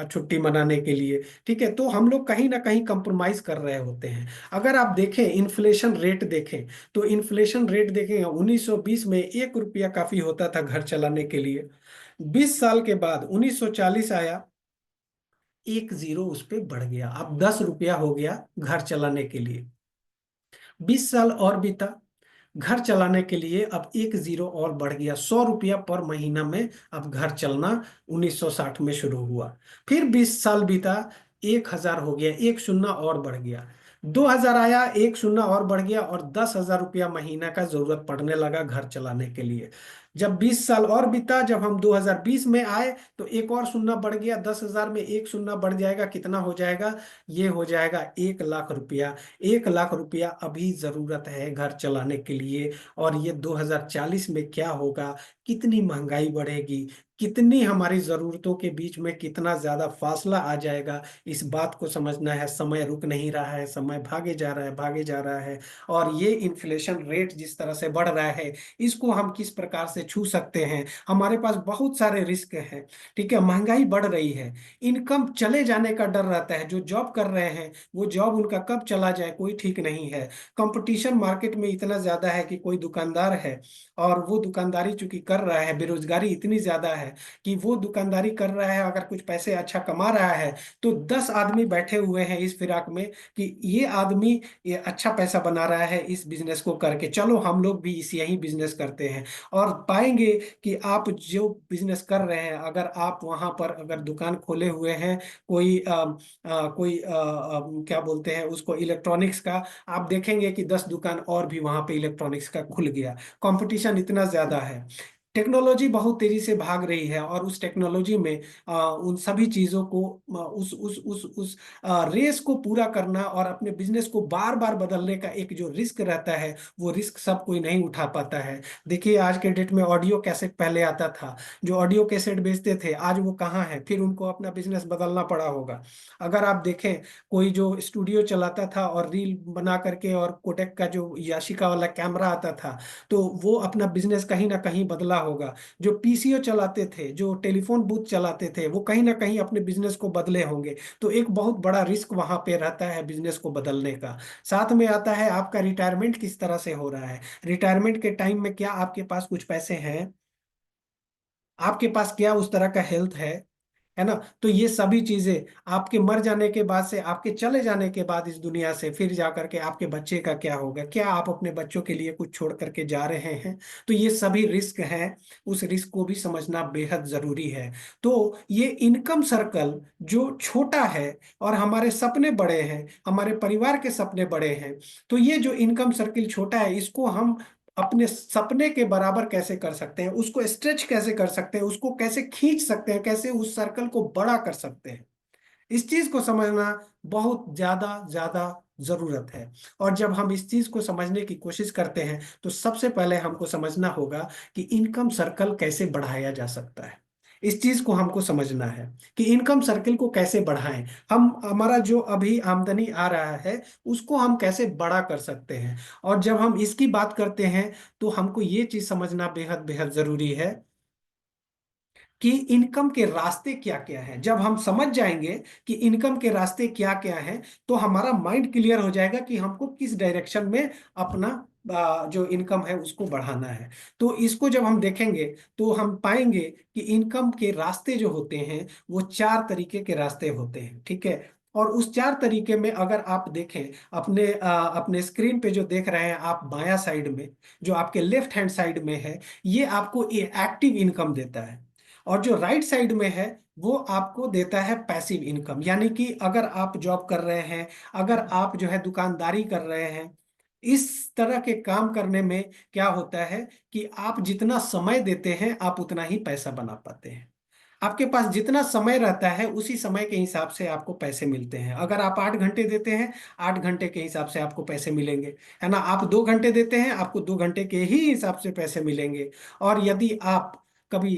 S2: छुट्टी मनाने के लिए। ठीक है, तो हम लोग कहीं ना कहीं कंप्रोमाइज कर रहे होते हैं। अगर आप देखें इन्फ्लेशन रेट देखें, तो इन्फ्लेशन रेट देखें 1920 में 1 रुपया काफी होता था घर चलाने के लिए। 20 साल के बाद 1940 आया, 1 जीरो उस पे बढ़ गया, अब 10 रुपया हो गया घर चलाने के लिए। 20 साल और बीता, घर चलाने के लिए अब 1 जीरो और बढ़ गया, 100 रुपया पर महीना में अब घर चलना 1960 में शुरू हुआ। फिर 20 साल बीता, 1 हजार हो गया, एक शून्य और बढ़ गया। 2000 आया, एक शून्य और बढ़ गया, और 10 हजार रुपया महीना का जरूरत पड़ने लगा घर चलाने के लिए। जब 20 साल और बीता, जब हम 2020 में आए, तो एक और शून्य बढ़ गया, 10 हजार में एक शून्य बढ़ जाएगा, कितना हो जाएगा, ये हो जाएगा 1 लाख रुपया। 1 लाख रुपया अभी जरूरत है घर चलाने के लिए। और ये 2040 में क्या होगा, कितनी महंगाई बढ़ेगी, कितनी हमारी जरूरतों के बीच में कितना ज्यादा फासला आ जाएगा, इस बात को समझना है। समय रुक नहीं रहा है, समय भागे जा रहा है, भागे जा रहा है। और ये इन्फ्लेशन रेट जिस तरह से बढ़ रहा है, इसको हम किस प्रकार से छू सकते हैं, हमारे पास बहुत सारे रिस्क हैं। ठीक है, महंगाई बढ़ रही है, इनकम चले जाने का डर रहता है। जो जॉब कर रहे हैं वो जॉब उनका कब चला जाए कोई ठीक नहीं है। कंपटीशन मार्केट में इतना ज्यादा है कि कोई दुकानदार है और वो दुकानदारी चूंकि कर रहा है, बेरोजगारी इतनी ज्यादा है कि वो दुकानदारी कर रहा है, अगर कुछ पैसे अच्छा कमा रहा है तो 10 आदमी बैठे हुए हैं इस फिराक में कि ये आदमी ये अच्छा पैसा बना रहा है इस बिजनेस को करके, चलो हम लोग भी इस यही बिजनेस करते हैं। और पाएंगे कि आप जो बिजनेस कर रहे हैं, अगर आप वहां पर अगर दुकान खोले हुए हैं, कोई क्या बोलते हैं उसको, इलेक्ट्रॉनिक्स का, आप देखेंगे कि 10 दुकान और भी वहां पे इलेक्ट्रॉनिक्स का खुल गया। कंपटीशन इतना ज्यादा है। टेक्नोलॉजी बहुत तेजी से भाग रही है, और उस टेक्नोलॉजी में उन सभी चीजों को, उस रेस को पूरा करना और अपने बिजनेस को बार बार बदलने का एक जो रिस्क रहता है, वो रिस्क सब कोई नहीं उठा पाता है। देखिए, आज के डेट में ऑडियो कैसेट पहले आता था, जो ऑडियो कैसेट बेचते थे आज वो कहाँ है, फिर उनको अपना बिजनेस बदलना पड़ा होगा। अगर आप देखें, कोई जो स्टूडियो चलाता था और रील बना करके, और कोटेक का जो याशिका वाला कैमरा आता था, तो वो अपना बिजनेस कहीं ना कहीं बदला होगा। जो पीसीओ चलाते थे, जो टेलीफोन बूथ चलाते थे, वो कहीं ना कहीं अपने बिजनेस को बदले होंगे। तो एक बहुत बड़ा रिस्क वहां पे रहता है बिजनेस को बदलने का। साथ में आता है आपका रिटायरमेंट किस तरह से हो रहा है। रिटायरमेंट के टाइम में क्या आपके पास कुछ पैसे हैं, आपके पास क्या उस तरह का हेल्थ है ना। तो ये सभी चीजें आपके मर जाने के बाद से, आपके चले जाने के बाद इस दुनिया से, फिर जा करके आपके बच्चे का क्या होगा, क्या आप अपने बच्चों के लिए कुछ छोड़ करके जा रहे हैं। तो ये सभी रिस्क हैं, उस रिस्क को भी समझना बेहद जरूरी है। तो ये इनकम सर्कल जो छोटा है, और हमारे सपने बड़े हैं, हमारे परिवार के सपने बड़े हैं, तो ये जो इनकम सर्किल छोटा है, इसको हम अपने सपने के बराबर कैसे कर सकते हैं, उसको स्ट्रेच कैसे कर सकते हैं, उसको कैसे खींच सकते हैं, कैसे उस सर्कल को बड़ा कर सकते हैं, इस चीज को समझना बहुत ज्यादा ज्यादा जरूरत है। और जब हम इस चीज को समझने की कोशिश करते हैं, तो सबसे पहले हमको समझना होगा कि इनकम सर्कल कैसे बढ़ाया जा सकता है। इस चीज को हमको समझना है कि इनकम सर्कल को कैसे बढ़ाएं, हम हमारा जो अभी आमदनी आ रहा है उसको हम कैसे बड़ा कर सकते हैं। और जब हम इसकी बात करते हैं, तो हमको ये चीज समझना बेहद बेहद जरूरी है कि इनकम के रास्ते क्या क्या हैं। जब हम समझ जाएंगे कि इनकम के रास्ते क्या क्या हैं, तो हमारा माइंड क्लियर हो जाएगा कि हमको किस डायरेक्शन में अपना जो इनकम है उसको बढ़ाना है। तो इसको जब हम देखेंगे, तो हम पाएंगे कि इनकम के रास्ते जो होते हैं, वो चार तरीके के रास्ते होते हैं, ठीक है। और उस चार तरीके में अगर आप देखें, अपने स्क्रीन पे जो देख रहे हैं आप बायां साइड में, जो आपके लेफ्ट हैंड साइड में है, ये आपको एक्टिव इनकम देता है। और जो राइट साइड में है, वो आपको देता है पैसिव इनकम। यानी कि अगर आप जॉब कर रहे हैं, अगर आप जो है दुकानदारी कर रहे हैं, इस तरह के काम करने में क्या होता है कि आप जितना समय देते हैं, आप उतना ही पैसा बना पाते हैं। आपके पास जितना समय रहता है, उसी समय के हिसाब से आपको पैसे मिलते हैं। अगर आप 8 घंटे देते हैं, 8 घंटे के हिसाब से आपको पैसे मिलेंगे, है ना। आप 2 घंटे देते हैं, आपको 2 घंटे के ही हिसाब से पैसे मिलेंगे। और यदि आप कभी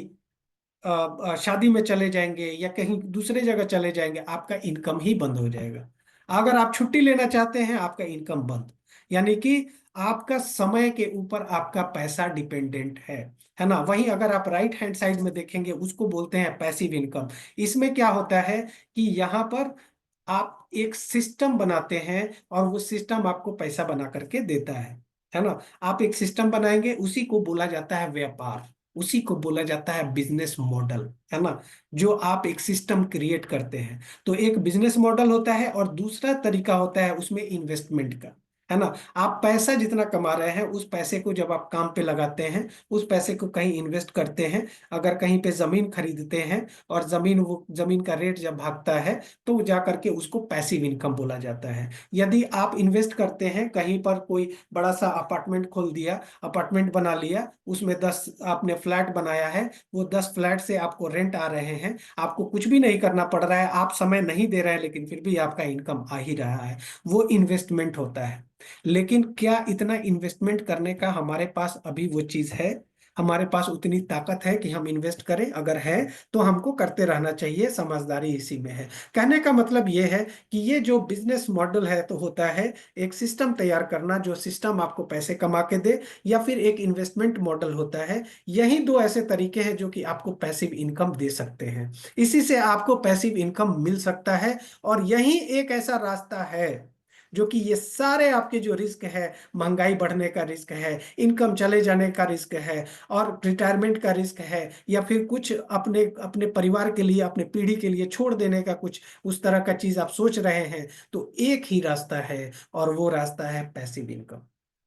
S2: शादी में चले जाएंगे या कहीं दूसरे जगह चले जाएंगे, आपका इनकम ही बंद हो जाएगा। अगर आप छुट्टी लेना चाहते हैं, आपका इनकम बंद। यानी कि आपका समय के ऊपर आपका पैसा डिपेंडेंट है ना। वहीं अगर आप राइट हैंड साइड में देखेंगे, उसको बोलते हैं पैसिव इनकम। इसमें क्या होता है कि यहाँ पर आप एक सिस्टम बनाते हैं, और वो सिस्टम आपको पैसा बना करके देता है ना। आप एक सिस्टम बनाएंगे, उसी को बोला जाता है व्यापार, उसी को बोला जाता है बिजनेस मॉडल, है ना। जो आप एक सिस्टम क्रिएट करते हैं, तो एक बिजनेस मॉडल होता है, और दूसरा तरीका होता है उसमें इन्वेस्टमेंट का, है ना। आप पैसा जितना कमा रहे हैं, उस पैसे को जब आप काम पे लगाते हैं, उस पैसे को कहीं इन्वेस्ट करते हैं, अगर कहीं पे जमीन खरीदते हैं, और वो जमीन का रेट जब भागता है, तो जा करके उसको पैसिव इनकम बोला जाता है। यदि आप इन्वेस्ट करते हैं कहीं पर, कोई बड़ा सा अपार्टमेंट खोल दिया, अपार्टमेंट बना लिया, उसमें 10 आपने फ्लैट बनाया है, वो 10 फ्लैट से आपको रेंट आ रहे हैं, आपको कुछ भी नहीं करना पड़ रहा है, आप समय नहीं दे रहे हैं, लेकिन फिर भी आपका इनकम आ ही रहा है, वो इन्वेस्टमेंट होता है। लेकिन क्या इतना इन्वेस्टमेंट करने का हमारे पास अभी वो चीज है, हमारे पास उतनी ताकत है कि हम इन्वेस्ट करें? अगर है, तो हमको करते रहना चाहिए, समझदारी इसी में है। कहने का मतलब ये है कि ये जो बिजनेस मॉडल है, तो होता है एक सिस्टम तैयार करना, जो सिस्टम आपको पैसे कमा के दे, या फिर एक इन्वेस्टमेंट मॉडल होता है। यही दो ऐसे तरीके हैं जो कि आपको पैसिव इनकम दे सकते हैं। इसी से आपको पैसिव इनकम मिल सकता है। और यही एक ऐसा रास्ता है जो कि ये सारे आपके जो रिस्क है, महंगाई बढ़ने का रिस्क है, इनकम चले जाने का रिस्क है, और रिटायरमेंट का रिस्क है, या फिर कुछ अपने अपने परिवार के लिए, अपने पीढ़ी के लिए छोड़ देने का कुछ उस तरह का चीज आप सोच रहे हैं, तो एक ही रास्ता है, और वो रास्ता है पैसिव इनकम।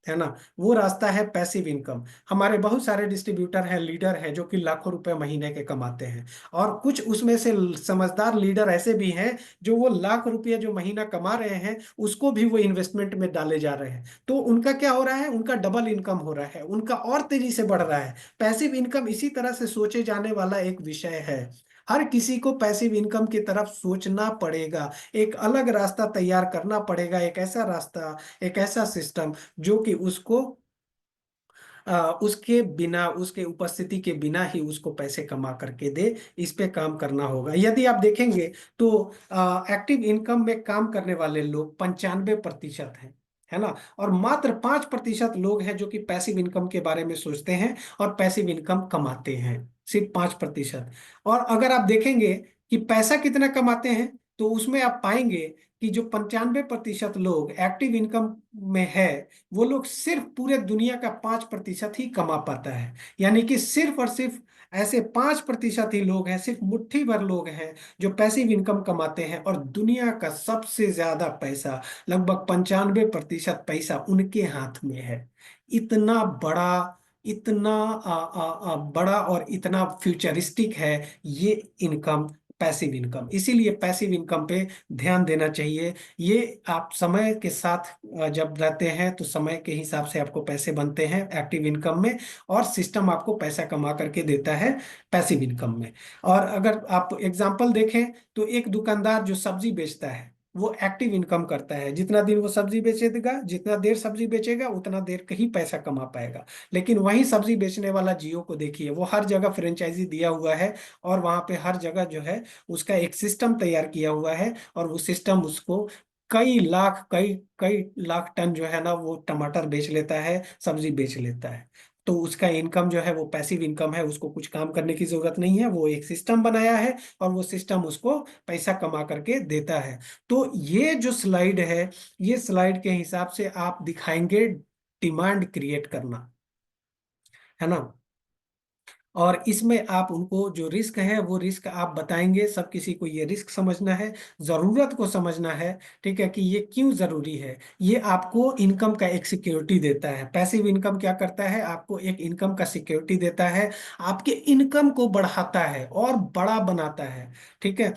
S2: है ना। वो रास्ता है पैसिव इनकम। हमारे बहुत सारे डिस्ट्रीब्यूटर हैं, लीडर हैं, जो कि लाखों रुपए महीने के कमाते हैं। और कुछ उसमें से समझदार लीडर ऐसे भी हैं जो वो लाख रुपए जो महीना कमा रहे हैं उसको भी वो इन्वेस्टमेंट में डाले जा रहे हैं। तो उनका क्या हो रहा है, उनका डबल इनकम हो रहा है, उनका और तेजी से बढ़ रहा है। पैसिव इनकम इसी तरह से सोचे जाने वाला एक विषय है। हर किसी को पैसिव इनकम की तरफ सोचना पड़ेगा, एक अलग रास्ता तैयार करना पड़ेगा, एक ऐसा रास्ता, एक ऐसा सिस्टम जो कि उसको उसके बिना, उसके उपस्थिति के बिना ही उसको पैसे कमा करके दे। इस पे काम करना होगा। यदि आप देखेंगे तो एक्टिव इनकम में काम करने वाले लोग 95% हैं, है ना। और मात्र 5% लोग हैं जो कि पैसिव इनकम के बारे में सोचते हैं और पैसिव इनकम कमाते हैं, सिर्फ 5%। और अगर आप देखेंगे कि पैसा कितना कमाते हैं, तो उसमें आप पाएंगे कि जो 95% लोग एक्टिव इनकम में है, वो लोग सिर्फ पूरे दुनिया का 5% ही कमा पाता है। यानी कि सिर्फ और सिर्फ ऐसे 5% ही लोग हैं, सिर्फ मुट्ठी भर लोग हैं जो पैसिव इनकम कमाते हैं। और दुनिया का सबसे ज्यादा पैसा, लगभग 95% पैसा उनके हाथ में है। इतना बड़ा, इतना बड़ा और इतना फ्यूचरिस्टिक है ये इनकम, पैसिव इनकम। इसीलिए पैसिव इनकम पे ध्यान देना चाहिए। ये आप समय के साथ जब रहते हैं तो समय के हिसाब से आपको पैसे बनते हैं एक्टिव इनकम में, और सिस्टम आपको पैसा कमा करके देता है पैसिव इनकम में। और अगर आप एग्जांपल देखें तो एक दुकानदार जो सब्जी बेचता है वो एक्टिव इनकम करता है। जितना दिन वो सब्जी बेचेगा, जितना देर सब्जी बेचेगा, उतना देर का ही पैसा कमा पाएगा। लेकिन वही सब्जी बेचने वाला जियो को देखिए, वो हर जगह फ्रेंचाइजी दिया हुआ है, और वहां पे हर जगह जो है उसका एक सिस्टम तैयार किया हुआ है, और वो सिस्टम उसको कई लाख, कई कई लाख टन जो है ना वो टमाटर बेच लेता है, सब्जी बेच लेता है। तो उसका इनकम जो है वो पैसिव इनकम है, उसको कुछ काम करने की जरूरत नहीं है, वो एक सिस्टम बनाया है और वो सिस्टम उसको पैसा कमा करके देता है। तो ये जो स्लाइड है, ये स्लाइड के हिसाब से आप दिखाएंगे डिमांड क्रिएट करना, है ना। और इसमें आप उनको जो रिस्क है वो रिस्क आप बताएंगे। सब किसी को ये रिस्क समझना है, जरूरत को समझना है, ठीक है, कि ये क्यों जरूरी है। ये आपको इनकम का एक सिक्योरिटी देता है। पैसिव इनकम क्या करता है, आपको एक इनकम का सिक्योरिटी देता है, आपके इनकम को बढ़ाता है और बड़ा बनाता है, ठीक है।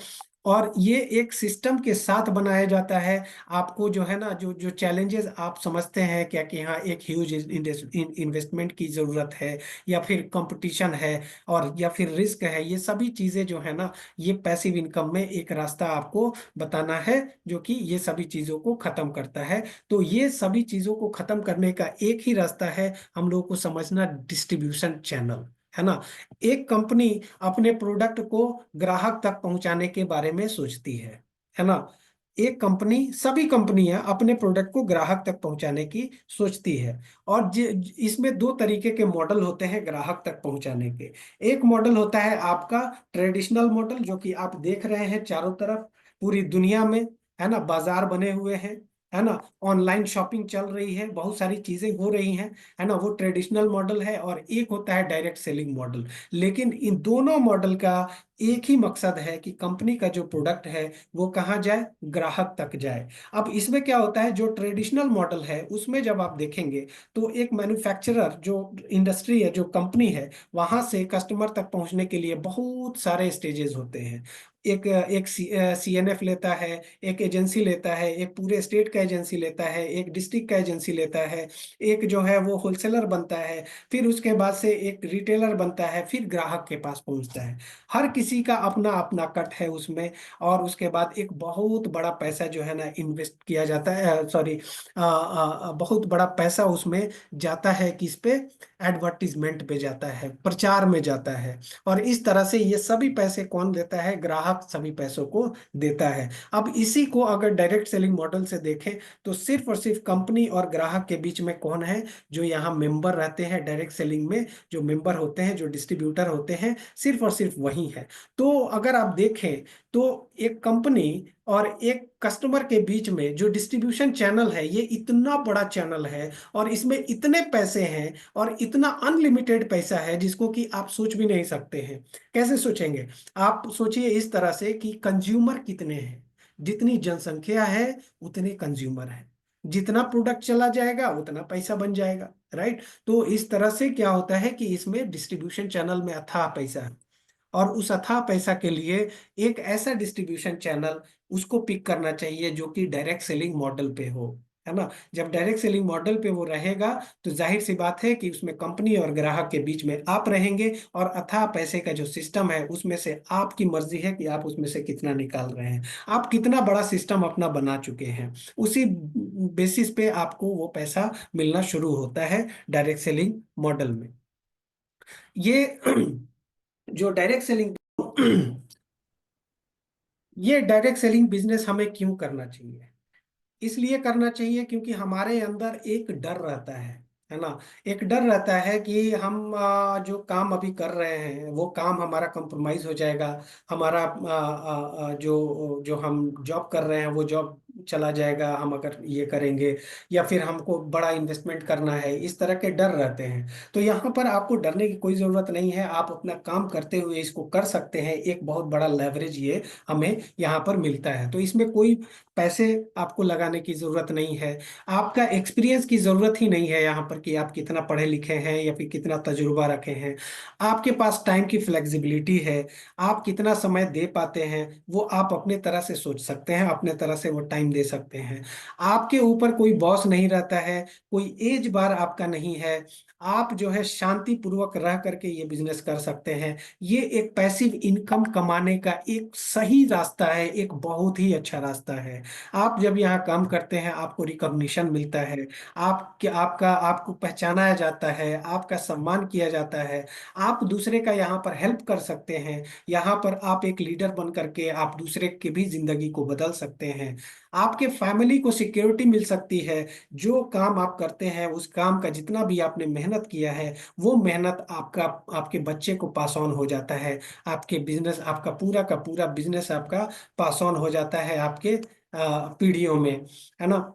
S2: और ये एक सिस्टम के साथ बनाया जाता है। आपको जो है ना, जो जो चैलेंजेस आप समझते हैं क्या कि हाँ एक ह्यूज इन्वेस्टमेंट की जरूरत है, या फिर कंपटीशन है, और या फिर रिस्क है, ये सभी चीजें जो है ना, ये पैसिव इनकम में एक रास्ता आपको बताना है जो कि ये सभी चीजों को खत्म करता है। तो ये सभी चीजों को खत्म करने का एक ही रास्ता है, हम लोग को समझना, डिस्ट्रीब्यूशन चैनल, है ना। एक कंपनी अपने प्रोडक्ट को ग्राहक तक पहुंचाने के बारे में सोचती है ना। एक कंपनी, सभी कंपनियां अपने प्रोडक्ट को ग्राहक तक पहुंचाने की सोचती है। और इसमें दो तरीके के मॉडल होते हैं ग्राहक तक पहुंचाने के। एक मॉडल होता है आपका ट्रेडिशनल मॉडल, जो कि आप देख रहे हैं चारों तरफ पूरी दुनिया में, है ना, बाजार बने हुए हैं, है ना, ऑनलाइन शॉपिंग चल रही है, बहुत सारी चीजें हो रही हैं, है ना, वो ट्रेडिशनल मॉडल है। और एक होता है डायरेक्ट सेलिंग मॉडल। लेकिन इन दोनों मॉडल का एक ही मकसद है कि कंपनी का जो प्रोडक्ट है वो कहाँ जाए, ग्राहक तक जाए। अब इसमें क्या होता है, जो ट्रेडिशनल मॉडल है उसमें जब आप देखेंगे तो एक मैन्युफैक्चरर, जो इंडस्ट्री है, जो कंपनी है, वहां से कस्टमर तक पहुंचने के लिए बहुत सारे स्टेजेस होते हैं। एक सीएनएफ लेता है, एक एजेंसी लेता है, एक पूरे स्टेट का एजेंसी लेता है, एक डिस्ट्रिक्ट का एजेंसी लेता है, एक जो है वो होलसेलर बनता है, फिर उसके बाद से एक रिटेलर बनता है, फिर ग्राहक के पास पहुंचता है। हर किसी का अपना अपना कट है उसमें। और उसके बाद एक बहुत बड़ा पैसा जो है ना इन्वेस्ट किया जाता है, सॉरी, बहुत बड़ा पैसा उसमें जाता है, किस पे, एडवर्टीजमेंट पे जाता है, प्रचार में जाता है। और इस तरह से ये सभी पैसे कौन देता है, ग्राहक सभी पैसों को देता है। अब इसी को अगर डायरेक्ट सेलिंग मॉडल से देखें तो सिर्फ और सिर्फ कंपनी और ग्राहक के बीच में कौन है, जो यहाँ मेंबर रहते हैं डायरेक्ट सेलिंग में, जो मेंबर होते हैं, जो डिस्ट्रीब्यूटर होते हैं, सिर्फ और सिर्फ वही है। तो अगर आप देखें तो एक कंपनी और एक कस्टमर के बीच में जो डिस्ट्रीब्यूशन चैनल है, ये इतना बड़ा चैनल है, और इसमें इतने पैसे हैं, और इतना अनलिमिटेड पैसा है जिसको कि आप सोच भी नहीं सकते हैं। कैसे सोचेंगे, आप सोचिए इस तरह से कि कंज्यूमर कितने हैं, जितनी जनसंख्या है उतने कंज्यूमर है। जितना प्रोडक्ट चला जाएगा उतना पैसा बन जाएगा, राइट। तो इस तरह से क्या होता है कि इसमें डिस्ट्रीब्यूशन चैनल में अथाह पैसा है, और उस अथाह पैसा के लिए एक ऐसा डिस्ट्रीब्यूशन चैनल उसको पिक करना चाहिए जो कि डायरेक्ट सेलिंग मॉडल पे हो, है ना। जब डायरेक्ट सेलिंग मॉडल पे वो रहेगा तो जाहिर सी बात है कि उसमें कंपनी और ग्राहक के बीच में आप रहेंगे, और अथाह पैसे का जो सिस्टम है उसमें से आपकी मर्जी है कि आप उसमें से कितना निकाल रहे हैं, आप कितना बड़ा सिस्टम अपना बना चुके हैं। उसी बेसिस पे आपको वो पैसा मिलना शुरू होता है डायरेक्ट सेलिंग मॉडल में। ये जो डायरेक्ट सेलिंग ये डायरेक्ट सेलिंग बिजनेस हमें क्यों करना चाहिए? इसलिए करना चाहिए क्योंकि हमारे अंदर एक डर रहता है ना। एक डर रहता है कि हम जो काम अभी कर रहे हैं वो काम हमारा कंप्रोमाइज हो जाएगा, हमारा जो जो हम जॉब कर रहे हैं वो जॉब चला जाएगा हम अगर ये करेंगे, या फिर हमको बड़ा इन्वेस्टमेंट करना है, इस तरह के डर रहते हैं। तो यहाँ पर आपको डरने की कोई ज़रूरत नहीं है, आप अपना काम करते हुए इसको कर सकते हैं। एक बहुत बड़ा लेवरेज ये हमें यहाँ पर मिलता है। तो इसमें कोई पैसे आपको लगाने की जरूरत नहीं है, आपका एक्सपीरियंस की जरूरत ही नहीं है यहाँ पर कि आप कितना पढ़े लिखे हैं या फिर कितना तजुर्बा रखे हैं। आपके पास टाइम की फ्लेक्सिबिलिटी है, आप कितना समय दे पाते हैं वो आप अपने तरह से सोच सकते हैं, अपने तरह से वो टाइम दे सकते हैं। आपके ऊपर कोई बॉस नहीं रहता है, कोई एज बार आपका नहीं है, आप जो है शांति पूर्वक रह करके ये बिजनेस कर सकते हैं। ये एक पैसिव इनकम कमाने का एक सही रास्ता है, एक बहुत ही अच्छा रास्ता है। आप जब यहाँ काम करते हैं आपको रिकॉग्निशन मिलता है, आपका आपको पहचाना जाता है, आपका सम्मान किया जाता है, आप दूसरे का यहाँ पर हेल्प कर सकते हैं। यहाँ पर आप एक लीडर बन करके आप दूसरे की भी जिंदगी को बदल सकते हैं। आपके फैमिली को सिक्योरिटी मिल सकती है। जो काम आप करते हैं उस काम का जितना भी आपने मेहनत किया है वो मेहनत आपका आपके बच्चे को पास ऑन हो जाता है। आपके बिजनेस आपका पूरा का पूरा बिजनेस आपका पास ऑन हो जाता है आपके पीढ़ियों में, है ना।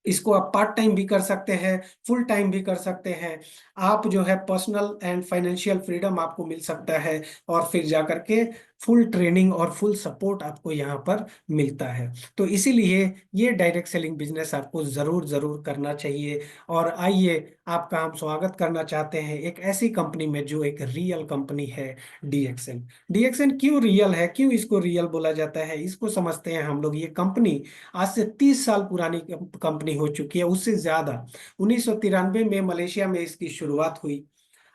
S2: इसको आप पार्ट टाइम भी कर सकते हैं, फुल टाइम भी कर सकते हैं। आप जो है पर्सनल एंड फाइनेंशियल फ्रीडम आपको मिल सकता है, और फिर जाकर के फुल ट्रेनिंग और फुल सपोर्ट आपको यहाँ पर मिलता है। तो इसीलिए ये डायरेक्ट सेलिंग बिजनेस आपको जरूर जरूर करना चाहिए। और आइए, आपका हम स्वागत करना चाहते हैं एक ऐसी कंपनी में जो एक रियल कंपनी है, डीएक्सएन। डीएक्सएन क्यों रियल है, क्यों इसको रियल बोला जाता है, इसको समझते हैं हम लोग। ये कंपनी आज से 30 साल पुरानी कंपनी हो चुकी है, उससे ज्यादा। 1993 में मलेशिया में इसकी शुरुआत हुई।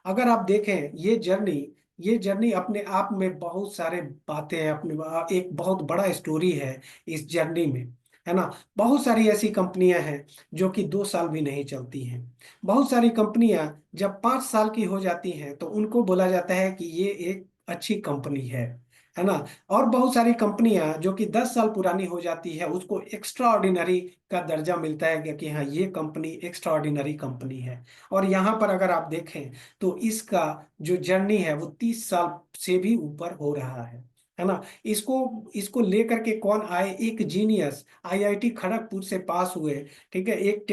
S2: अगर आप देखें ये जर्नी अपने आप में बहुत सारे बातें हैं, अपने एक बहुत बड़ा स्टोरी है इस जर्नी में, है ना। बहुत सारी ऐसी कंपनियां हैं जो कि 2 साल भी नहीं चलती हैं। बहुत सारी कंपनियां जब 5 साल की हो जाती हैं तो उनको बोला जाता है कि ये एक अच्छी कंपनी है ना। और बहुत सारी कंपनियां जो कि 10 साल पुरानी हो जाती है उसको एक्स्ट्रा ऑर्डिनरी का दर्जा मिलता है कि हाँ ये कंपनी एक्स्ट्रा ऑर्डिनरी कंपनी है। और यहाँ पर अगर आप देखें तो इसका जो जर्नी है वो 30 साल से भी ऊपर हो रहा है ना। इसको इसको लेकर के कौन आए, एक जीनियस आईआईटी खड़गपुर से पास हुए, ठीक है, एक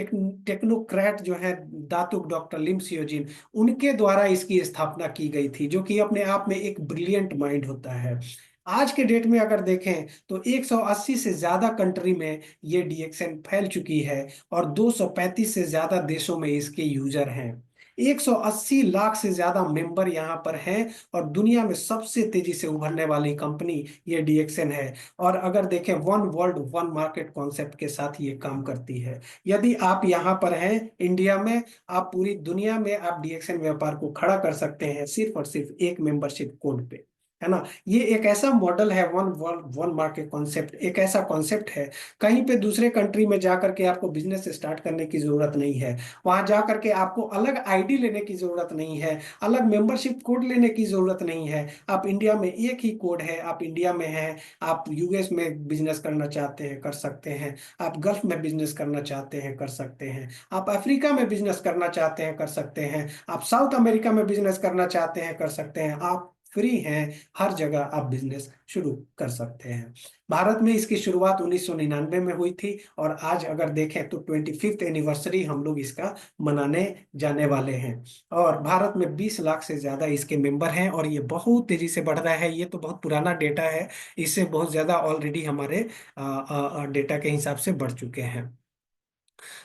S2: टेक्नोक्रेट जो है दातुक डॉक्टर लिम सियोजिन, उनके द्वारा इसकी स्थापना की गई थी, जो कि अपने आप में एक ब्रिलियंट माइंड होता है। आज के डेट में अगर देखें तो 180 से ज्यादा कंट्री में ये डीएक्सएन फैल चुकी है, और 235 से ज्यादा देशों में इसके यूजर हैं। 180 लाख से ज्यादा मेंबर यहाँ पर हैं, और दुनिया में सबसे तेजी से उभरने वाली कंपनी ये डीएक्सएन है। और अगर देखें one world one market concept के साथ ये काम करती है। यदि आप यहाँ पर हैं इंडिया में, आप पूरी दुनिया में आप डीएक्सएन व्यापार को खड़ा कर सकते हैं सिर्फ और सिर्फ एक मेंबरशिप कोड पे, है ना। ये एक ऐसा मॉडल है, one world one market concept, एक ऐसा कॉन्सेप्ट है कहीं पे दूसरे कंट्री में जाकर के आपको बिजनेस स्टार्ट करने की जरूरत नहीं है। वहां जाकर के आपको अलग आईडी लेने की जरूरत नहीं है, अलग मेंबरशिप कोड लेने की जरूरत नहीं है। आप इंडिया में एक ही कोड है, आप इंडिया में हैं, आप यूएस में बिजनेस करना चाहते हैं कर सकते हैं, आप गल्फ में बिजनेस करना चाहते हैं कर सकते हैं, आप अफ्रीका में बिजनेस करना चाहते हैं कर सकते हैं, आप साउथ अमेरिका में बिजनेस करना चाहते हैं कर सकते हैं। आप फ्री हैं, हर जगह आप बिजनेस शुरू कर सकते हैं। भारत में इसकी शुरुआत 1999 में हुई थी, और आज अगर देखें तो 25th एनिवर्सरी हम लोग इसका मनाने जाने वाले हैं। और भारत में 20 लाख से ज्यादा इसके मेंबर हैं, और ये बहुत तेजी से बढ़ रहा है। ये तो बहुत पुराना डेटा है, इससे बहुत ज्यादा ऑलरेडी हमारे डेटा के हिसाब से बढ़ चुके हैं।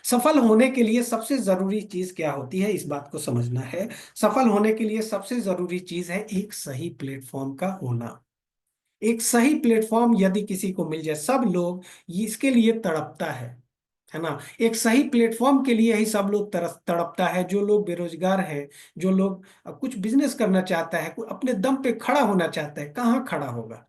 S2: सफल होने के लिए सबसे जरूरी चीज क्या होती है, इस बात को समझना है। सफल होने के लिए सबसे जरूरी चीज है एक सही प्लेटफॉर्म का होना। एक सही प्लेटफॉर्म यदि किसी को मिल जाए, सब लोग इसके लिए तड़पता है ना। एक सही प्लेटफॉर्म के लिए ही सब लोग तड़पता है। जो लोग बेरोजगार हैं, जो लोग कुछ बिजनेस करना चाहता है, कोई अपने दम पे खड़ा होना चाहता है, कहाँ खड़ा होगा?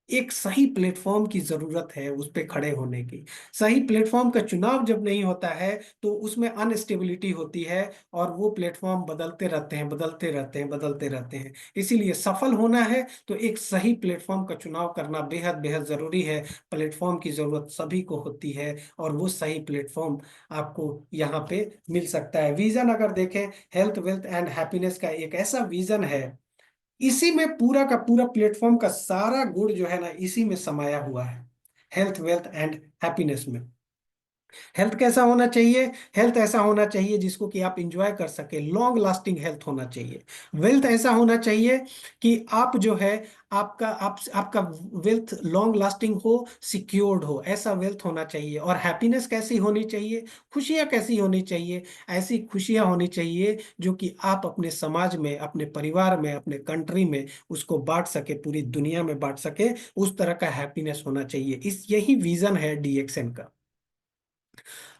S2: एक सही प्लेटफॉर्म की जरूरत है उस पे खड़े होने की। सही प्लेटफॉर्म का चुनाव जब नहीं होता है तो उसमें अनस्टेबिलिटी होती है, और वो प्लेटफॉर्म बदलते रहते हैं, बदलते रहते हैं, बदलते रहते हैं। इसीलिए सफल होना है तो एक सही प्लेटफॉर्म का चुनाव करना बेहद बेहद जरूरी है। प्लेटफॉर्म की जरूरत सभी को होती है, और वो सही प्लेटफॉर्म आपको यहाँ पे मिल सकता है। विजन अगर देखें, हेल्थ वेल्थ एंड हैप्पीनेस का एक ऐसा विजन है, इसी में पूरा का पूरा प्लेटफॉर्म का सारा गुण जो है ना, इसी में समाया हुआ है, हेल्थ वेल्थ एंड हैप्पीनेस में। हेल्थ कैसा होना चाहिए? हेल्थ ऐसा होना चाहिए जिसको कि आप इंजॉय कर सके, लॉन्ग लास्टिंग हेल्थ होना चाहिए। वेल्थ ऐसा होना चाहिए कि आप जो है, आपका वेल्थ लॉन्ग लास्टिंग हो, सिक्योर्ड हो, ऐसा वेल्थ होना चाहिए। और हैप्पीनेस कैसी होनी चाहिए? खुशियां कैसी होनी चाहिए? ऐसी खुशियां होनी चाहिए जो कि आप अपने समाज में, अपने परिवार में, अपने कंट्री में उसको बांट सके, पूरी दुनिया में बांट सके। उस तरह का हैप्पीनेस होना चाहिए। इस यही विजन है डीएक्सएन का।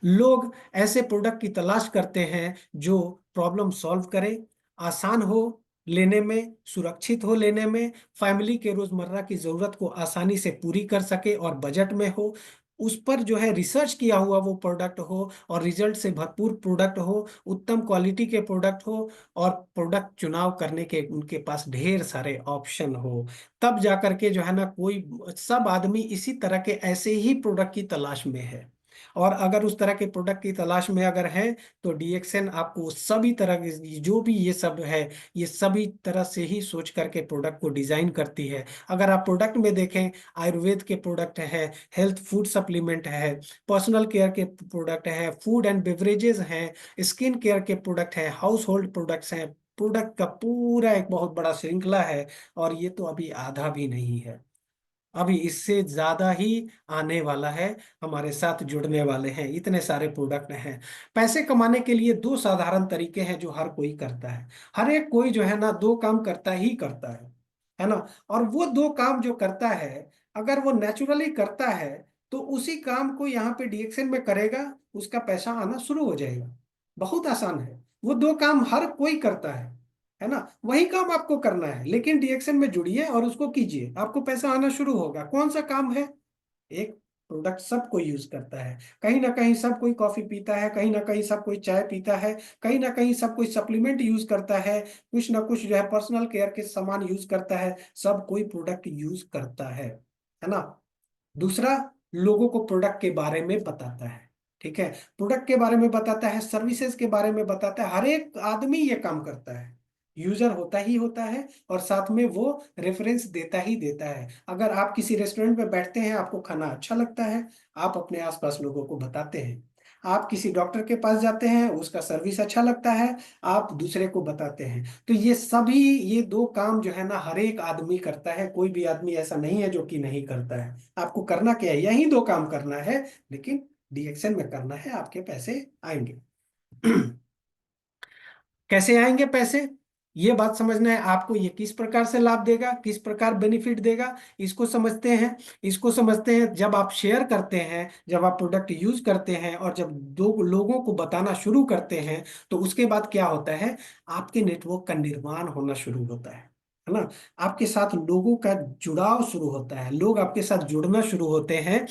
S2: लोग ऐसे प्रोडक्ट की तलाश करते हैं जो प्रॉब्लम सॉल्व करे, आसान हो लेने में, सुरक्षित हो लेने में, फैमिली के रोजमर्रा की जरूरत को आसानी से पूरी कर सके और बजट में हो। उस पर जो है रिसर्च किया हुआ वो प्रोडक्ट हो, और रिजल्ट से भरपूर प्रोडक्ट हो, उत्तम क्वालिटी के प्रोडक्ट हो, और प्रोडक्ट चुनाव करने के उनके पास ढेर सारे ऑप्शन हो। तब जाकर के जो है ना, कोई सब आदमी इसी तरह के ऐसे ही प्रोडक्ट की तलाश में है। और अगर उस तरह के प्रोडक्ट की तलाश में अगर है, तो डीएक्सएन आपको सभी तरह के जो भी ये सब है, ये सभी तरह से ही सोच करके प्रोडक्ट को डिजाइन करती है। अगर आप प्रोडक्ट में देखें, आयुर्वेद के प्रोडक्ट है, हेल्थ फूड सप्लीमेंट है, पर्सनल केयर के प्रोडक्ट है, फूड एंड बेवरेजेस हैं, स्किन केयर के प्रोडक्ट है, हाउस होल्ड प्रोडक्ट्स हैं। प्रोडक्ट का पूरा एक बहुत बड़ा श्रृंखला है। और ये तो अभी आधा भी नहीं है, अभी इससे ज्यादा ही आने वाला है। हमारे साथ जुड़ने वाले हैं, इतने सारे प्रोडक्ट हैं। पैसे कमाने के लिए दो साधारण तरीके हैं जो हर कोई करता है। हर एक कोई जो है ना, दो काम करता ही करता है ना। और वो दो काम जो करता है, अगर वो नेचुरली करता है, तो उसी काम को यहाँ पे डीएक्सएन में करेगा, उसका पैसा आना शुरू हो जाएगा। बहुत आसान है। वो दो काम हर कोई करता है ना। वही काम आपको करना है, लेकिन डीएक्सएन में जुड़िए और उसको कीजिए, आपको पैसा आना शुरू होगा। कौन सा काम है? एक प्रोडक्ट सब कोई यूज करता है। कहीं ना कहीं सब कोई कॉफी पीता है, कहीं ना कहीं सब कोई चाय पीता है, कहीं ना कहीं सब कोई सप्लीमेंट यूज करता है, कुछ ना कुछ जो है पर्सनल केयर के सामान यूज करता है। सब कोई प्रोडक्ट यूज करता है ना। दूसरा, लोगों को प्रोडक्ट के बारे में बताता है। ठीक है, प्रोडक्ट के बारे में बताता है, सर्विसेज के बारे में बताता है। हर एक आदमी ये काम करता है, यूजर होता ही होता है, और साथ में वो रेफरेंस देता ही देता है। अगर आप किसी रेस्टोरेंट में बैठते हैं, आपको खाना अच्छा लगता है, आप अपने आसपास लोगों को बताते हैं। आप किसी डॉक्टर के पास जाते हैं, उसका सर्विस अच्छा लगता है, आप दूसरे को बताते हैं। तो ये सभी, ये दो काम जो है ना, हर एक आदमी करता है। कोई भी आदमी ऐसा नहीं है जो कि नहीं करता है। आपको करना क्या है? यही दो काम करना है, लेकिन डीएक्सएल में करना है, आपके पैसे आएंगे। कैसे आएंगे पैसे? ये बात समझना है आपको, ये किस प्रकार से लाभ देगा, किस प्रकार बेनिफिट देगा, इसको समझते हैं। इसको समझते हैं, जब आप शेयर करते हैं, जब आप प्रोडक्ट यूज करते हैं, और जब दो लोगों को बताना शुरू करते हैं, तो उसके बाद क्या होता है? आपके नेटवर्क का निर्माण होना शुरू होता है ना। आपके साथ लोगों का जुड़ाव शुरू होता है, लोग आपके साथ जुड़ना शुरू होते हैं।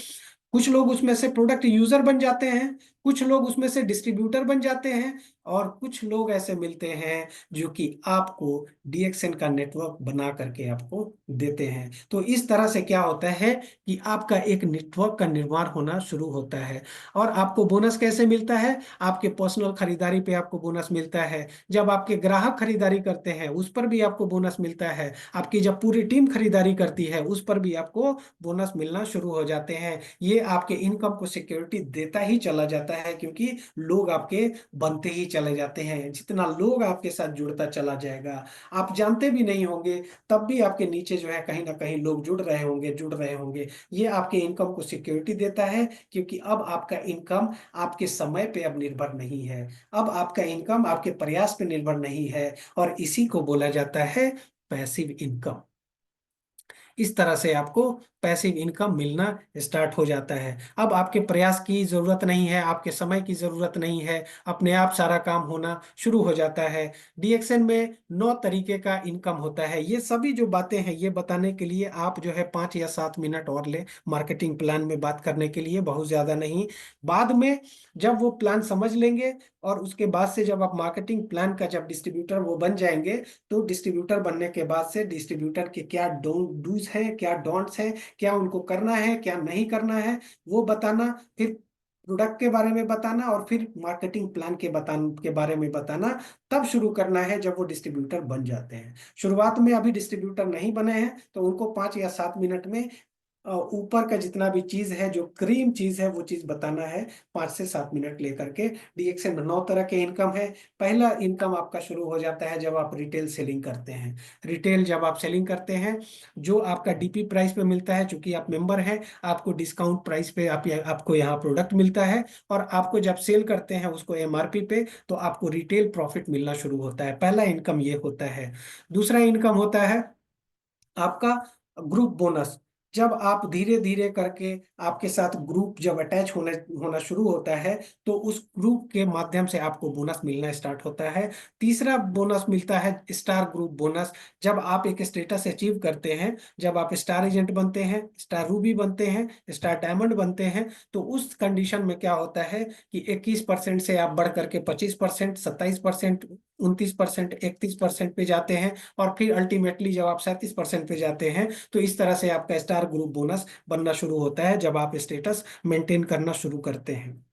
S2: कुछ लोग उसमें से प्रोडक्ट यूजर बन जाते हैं, कुछ लोग उसमें से डिस्ट्रीब्यूटर बन जाते हैं, और कुछ लोग ऐसे मिलते हैं जो कि आपको डीएक्सएन का नेटवर्क बना करके आपको देते हैं। तो इस तरह से क्या होता है कि आपका एक नेटवर्क का निर्माण होना शुरू होता है। और आपको बोनस कैसे मिलता है? आपके पर्सनल खरीदारी पे आपको बोनस मिलता है। जब आपके ग्राहक खरीदारी करते हैं, उस पर भी आपको बोनस मिलता है। आपकी जब पूरी टीम खरीदारी करती है, उस पर भी आपको बोनस मिलना शुरू हो जाते हैं। ये आपके इनकम को सिक्योरिटी देता ही चला जाता है, क्योंकि लोग आपके बनते ही चले जाते हैं। जितना लोग आपके साथ जुड़ता चला जाएगा, आप जानते भी नहीं होंगे, तब भी आपके नीचे जो है कहीं ना कहीं लोग जुड़ रहे होंगे। ये आपके इनकम को सिक्योरिटी देता है, क्योंकि अब आपका इनकम आपके समय पे अब निर्भर नहीं है। अब आपका इनकम आपके प्रयास पे निर्भर नहीं है, और इसी को बोला जाता है पैसिव इनकम। इस तरह से आपको पैसिव इनकम मिलना स्टार्ट हो जाता है। अब आपके प्रयास की जरूरत नहीं है, आपके समय की जरूरत नहीं है, अपने आप सारा काम होना शुरू हो जाता है। डीएक्सएन में 9 तरीके का इनकम होता है। ये सभी जो बातें हैं ये बताने के लिए आप जो है 5 या 7 मिनट और ले मार्केटिंग प्लान में बात करने के लिए, बहुत ज्यादा नहीं। बाद में जब वो प्लान समझ लेंगे, और उसके बाद से जब आप मार्केटिंग प्लान का जब डिस्ट्रीब्यूटर वो बन जाएंगे, तो डिस्ट्रीब्यूटर बनने के बाद से डिस्ट्रीब्यूटर के क्या डूज हैं, क्या डोंट्स हैं, क्या उनको करना है, क्या नहीं करना है, वो बताना। फिर प्रोडक्ट के बारे में बताना, और फिर मार्केटिंग प्लान के बारे में बताना। तब शुरू करना है जब वो डिस्ट्रीब्यूटर बन जाते हैं। शुरुआत में अभी डिस्ट्रीब्यूटर नहीं बने हैं, तो उनको 5 या 7 मिनट में ऊपर का जितना भी चीज है, जो क्रीम चीज है, वो चीज बताना है। 5 से 7 मिनट लेकर के। डीएक्सएन में 9 तरह के इनकम है। पहला इनकम आपका शुरू हो जाता है जब आप रिटेल सेलिंग करते हैं। रिटेल जब आप सेलिंग करते हैं, जो आपका डीपी प्राइस पे मिलता है, चूंकि आप मेंबर हैं, आपको डिस्काउंट प्राइस पे आपको यहाँ प्रोडक्ट मिलता है। और आपको जब सेल करते हैं उसको एमआरपी पे, तो आपको रिटेल प्रॉफिट मिलना शुरू होता है। पहला इनकम ये होता है। दूसरा इनकम होता है आपका ग्रुप बोनस। जब आप धीरे धीरे करके, आपके साथ ग्रुप जब अटैच होने होना शुरू होता है, तो उस ग्रुप के माध्यम से आपको बोनस मिलना स्टार्ट होता है। तीसरा बोनस मिलता है स्टार ग्रुप बोनस। जब आप एक स्टेटस अचीव करते हैं, जब आप स्टार एजेंट बनते हैं, स्टार रूबी बनते हैं, स्टार डायमंड बनते हैं, तो उस कंडीशन में क्या होता है कि 21% से आप बढ़ करके 25%, 27%, 29%, 31% पे जाते हैं। और फिर अल्टीमेटली जब आप 37% पे जाते हैं, तो इस तरह से आपका स्टार ग्रुप बोनस बनना शुरू होता है जब आप स्टेटस मेंटेन करना शुरू करते हैं।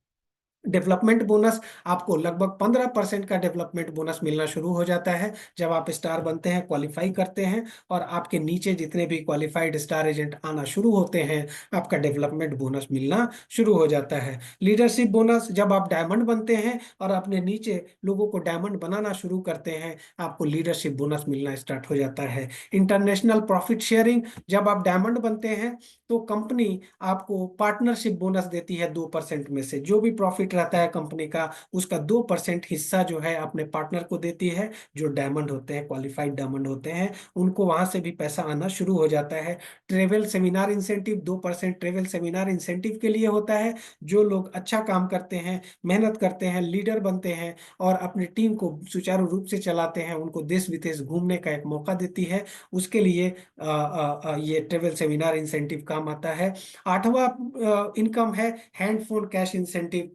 S2: डेवलपमेंट बोनस, आपको लगभग 15% का डेवलपमेंट बोनस मिलना शुरू हो जाता है जब आप स्टार बनते हैं, क्वालिफाई करते हैं। और आपके नीचे जितने भी क्वालिफाइड स्टार एजेंट आना शुरू होते हैं, आपका डेवलपमेंट बोनस मिलना शुरू हो जाता है। लीडरशिप बोनस, जब आप डायमंड बनते हैं और अपने नीचे लोगों को डायमंड बनाना शुरू करते हैं, आपको लीडरशिप बोनस मिलना स्टार्ट हो जाता है। इंटरनेशनल प्रॉफिट शेयरिंग, जब आप डायमंड बनते हैं, तो कंपनी आपको पार्टनरशिप बोनस देती है। 2% में से जो भी प्रॉफिट रहता है कंपनी का, उसका 2% हिस्सा जो है अपने पार्टनर को देती है। जो डायमंड होते हैं, क्वालिफाइड डायमंड होते हैं, उनको वहां से भी पैसा आना शुरू हो जाता है। Travel seminar incentive, 2% travel seminar incentive के लिए होता है। जो लोग अच्छा काम करते हैं, मेहनत करते हैं, लीडर बनते हैं, और अपनी टीम को सुचारू रूप से चलाते हैं, उनको देश विदेश घूमने का एक मौका देती है। उसके लिए ये ट्रेवल सेमिनार इंसेंटिव काम आता है। आठवां इनकम है हैंड फोन कैश इंसेंटिव।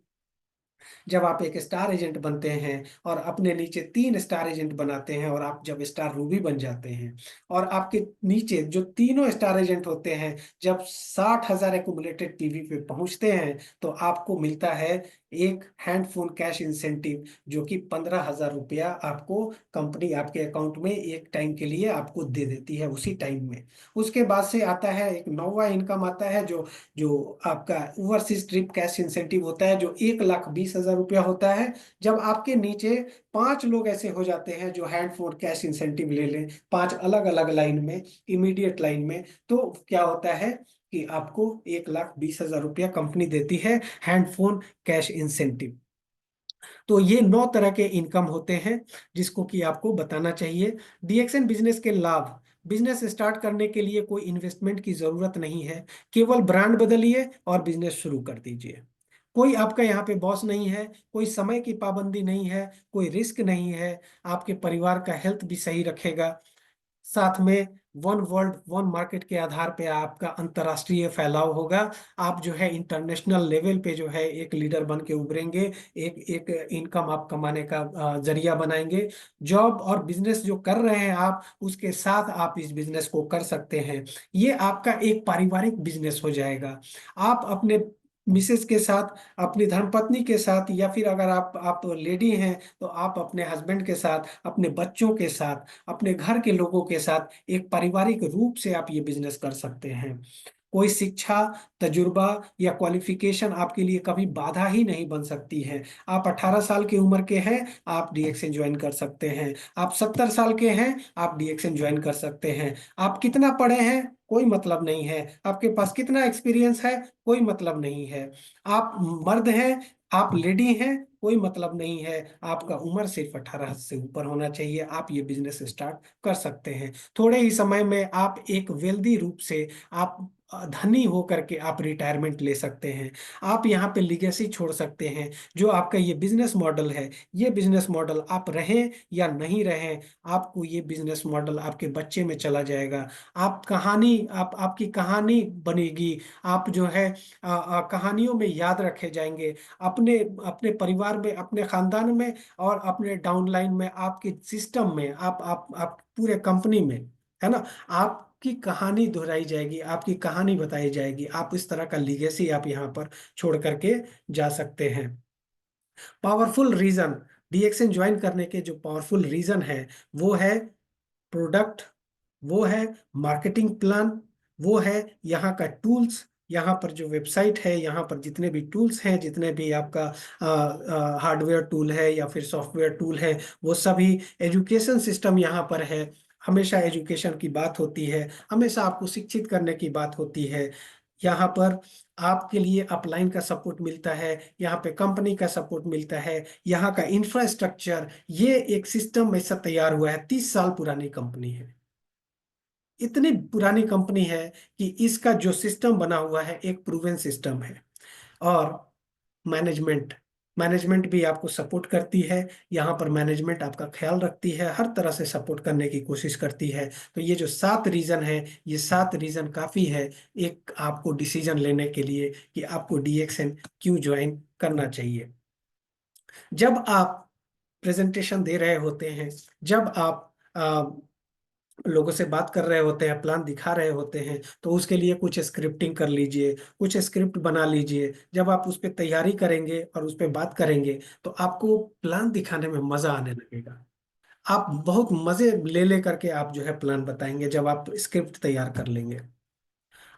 S2: जब आप एक स्टार एजेंट बनते हैं और अपने नीचे 3 स्टार एजेंट बनाते हैं, और आप जब स्टार रूबी बन जाते हैं, और आपके नीचे जो तीनों स्टार एजेंट होते हैं, जब 60,000 एकुमुलेटेड पीवी पे पहुंचते हैं, तो आपको मिलता है एक हैंड फोन कैश इंसेंटिव, जो कि 15,000 रुपया आपको कंपनी आपके अकाउंट में एक टाइम के लिए आपको दे देती है, उसी टाइम में। उसके बाद से आता है एक नौवा इनकम आता है, जो जो आपका ओवरसीज ट्रिप कैश इंसेंटिव होता है, जो 1,20,000 रुपया होता है। जब आपके नीचे 5 लोग ऐसे हो जाते हैं जो हैंड फोन कैश इंसेंटिव ले लें, 5 अलग अलग लाइन में, इमीडिएट लाइन में, तो क्या होता है कि आपको 1,20,000 रुपया कंपनी देती है हैंड फोन कैश इंसेंटिव। तो ये 9 तरह के इनकम होते हैं जिसको कि आपको बताना चाहिए। डीएक्सएन बिजनेस के लाभ, बिजनेस स्टार्ट करने के लिए कोई इन्वेस्टमेंट की जरूरत नहीं है। केवल ब्रांड बदलिए और बिजनेस शुरू कर दीजिए। कोई आपका यहाँ पे बॉस नहीं है, कोई समय की पाबंदी नहीं है, कोई रिस्क नहीं है। आपके परिवार का हेल्थ भी सही रखेगा। साथ में वन वर्ल्ड वन मार्केट के आधार पे आपका अंतर्राष्ट्रीय फैलाव होगा। आप जो है इंटरनेशनल लेवल पे जो है एक लीडर बन के उभरेंगे। एक एक इनकम आप कमाने का जरिया बनाएंगे। जॉब और बिजनेस जो कर रहे हैं आप, उसके साथ आप इस बिजनेस को कर सकते हैं। ये आपका एक पारिवारिक बिजनेस हो जाएगा। आप अपने मिसेस के साथ, अपनी धर्मपत्नी के साथ, या फिर अगर आप लेडी हैं, तो आप अपने हस्बैंड के साथ, अपने बच्चों के साथ, अपने घर के लोगों के साथ एक पारिवारिक रूप से आप ये बिजनेस कर सकते हैं। कोई शिक्षा, तजुर्बा या क्वालिफिकेशन आपके लिए कभी बाधा ही नहीं बन सकती है। आप 18 साल की उम्र के हैं, आप डीएक्सएन ज्वाइन कर सकते हैं। आप 70 साल के हैं, आप डीएक्सएन ज्वाइन कर सकते हैं। आप कितना पढ़े हैं, कोई मतलब नहीं है। आपके पास कितना एक्सपीरियंस है, कोई मतलब नहीं है। आप मर्द हैं, आप लेडी हैं, कोई मतलब नहीं है। आपका उम्र सिर्फ 18 से ऊपर होना चाहिए, आप ये बिजनेस स्टार्ट कर सकते हैं। थोड़े ही समय में आप एक वेल्दी रूप से आप धनी होकर के आप रिटायरमेंट ले सकते हैं। आप यहाँ पे लिगेसी छोड़ सकते हैं। जो आपका ये बिजनेस मॉडल है, ये बिजनेस मॉडल आप रहें या नहीं रहें, आपको ये बिजनेस मॉडल आपके बच्चे में चला जाएगा। आप कहानी, आप आपकी कहानी बनेगी। आप जो है कहानियों में याद रखे जाएंगे, अपने अपने परिवार में, अपने खानदान में, और अपने डाउनलाइन में, आपके सिस्टम में, आप पूरे कंपनी में, है ना। आपकी कहानी दोहराई जाएगी, आपकी कहानी बताई जाएगी। आप इस तरह का लीगेसी आप यहाँ पर छोड़ करके जा सकते हैं। पावरफुल रीजन, डीएक्सएन ज्वाइन करने के जो पावरफुल रीजन है, वो है प्रोडक्ट, वो है मार्केटिंग प्लान, वो है यहाँ का टूल्स। यहाँ पर जो वेबसाइट है, यहाँ पर जितने भी टूल्स हैं, जितने भी आपका हार्डवेयर टूल है या फिर सॉफ्टवेयर टूल है, वो सभी, एजुकेशन सिस्टम यहाँ पर है। हमेशा एजुकेशन की बात होती है, हमेशा आपको शिक्षित करने की बात होती है। यहाँ पर आपके लिए अपलाइन का सपोर्ट मिलता है, यहाँ पे कंपनी का सपोर्ट मिलता है, यहाँ का इंफ्रास्ट्रक्चर, ये एक सिस्टम ऐसा तैयार हुआ है। 30 साल पुरानी कंपनी है, इतनी पुरानी कंपनी है कि इसका जो सिस्टम बना हुआ है एक प्रूवन सिस्टम है। और मैनेजमेंट, मैनेजमेंट भी आपको सपोर्ट करती है। यहाँ पर मैनेजमेंट आपका ख्याल रखती है, हर तरह से सपोर्ट करने की कोशिश करती है। तो ये जो 7 रीजन है, ये 7 रीजन काफी है एक आपको डिसीजन लेने के लिए कि आपको डीएक्सएन क्यों ज्वाइन करना चाहिए। जब आप प्रेजेंटेशन दे रहे होते हैं, जब आप लोगों से बात कर रहे होते हैं, प्लान दिखा रहे होते हैं, तो उसके लिए कुछ स्क्रिप्टिंग कर लीजिए, कुछ स्क्रिप्ट बना लीजिए। जब आप उस पर तैयारी करेंगे और उस पर बात करेंगे, तो आपको प्लान दिखाने में मजा आने लगेगा। आप बहुत मजे ले ले करके आप जो है प्लान बताएंगे जब आप स्क्रिप्ट तैयार कर लेंगे।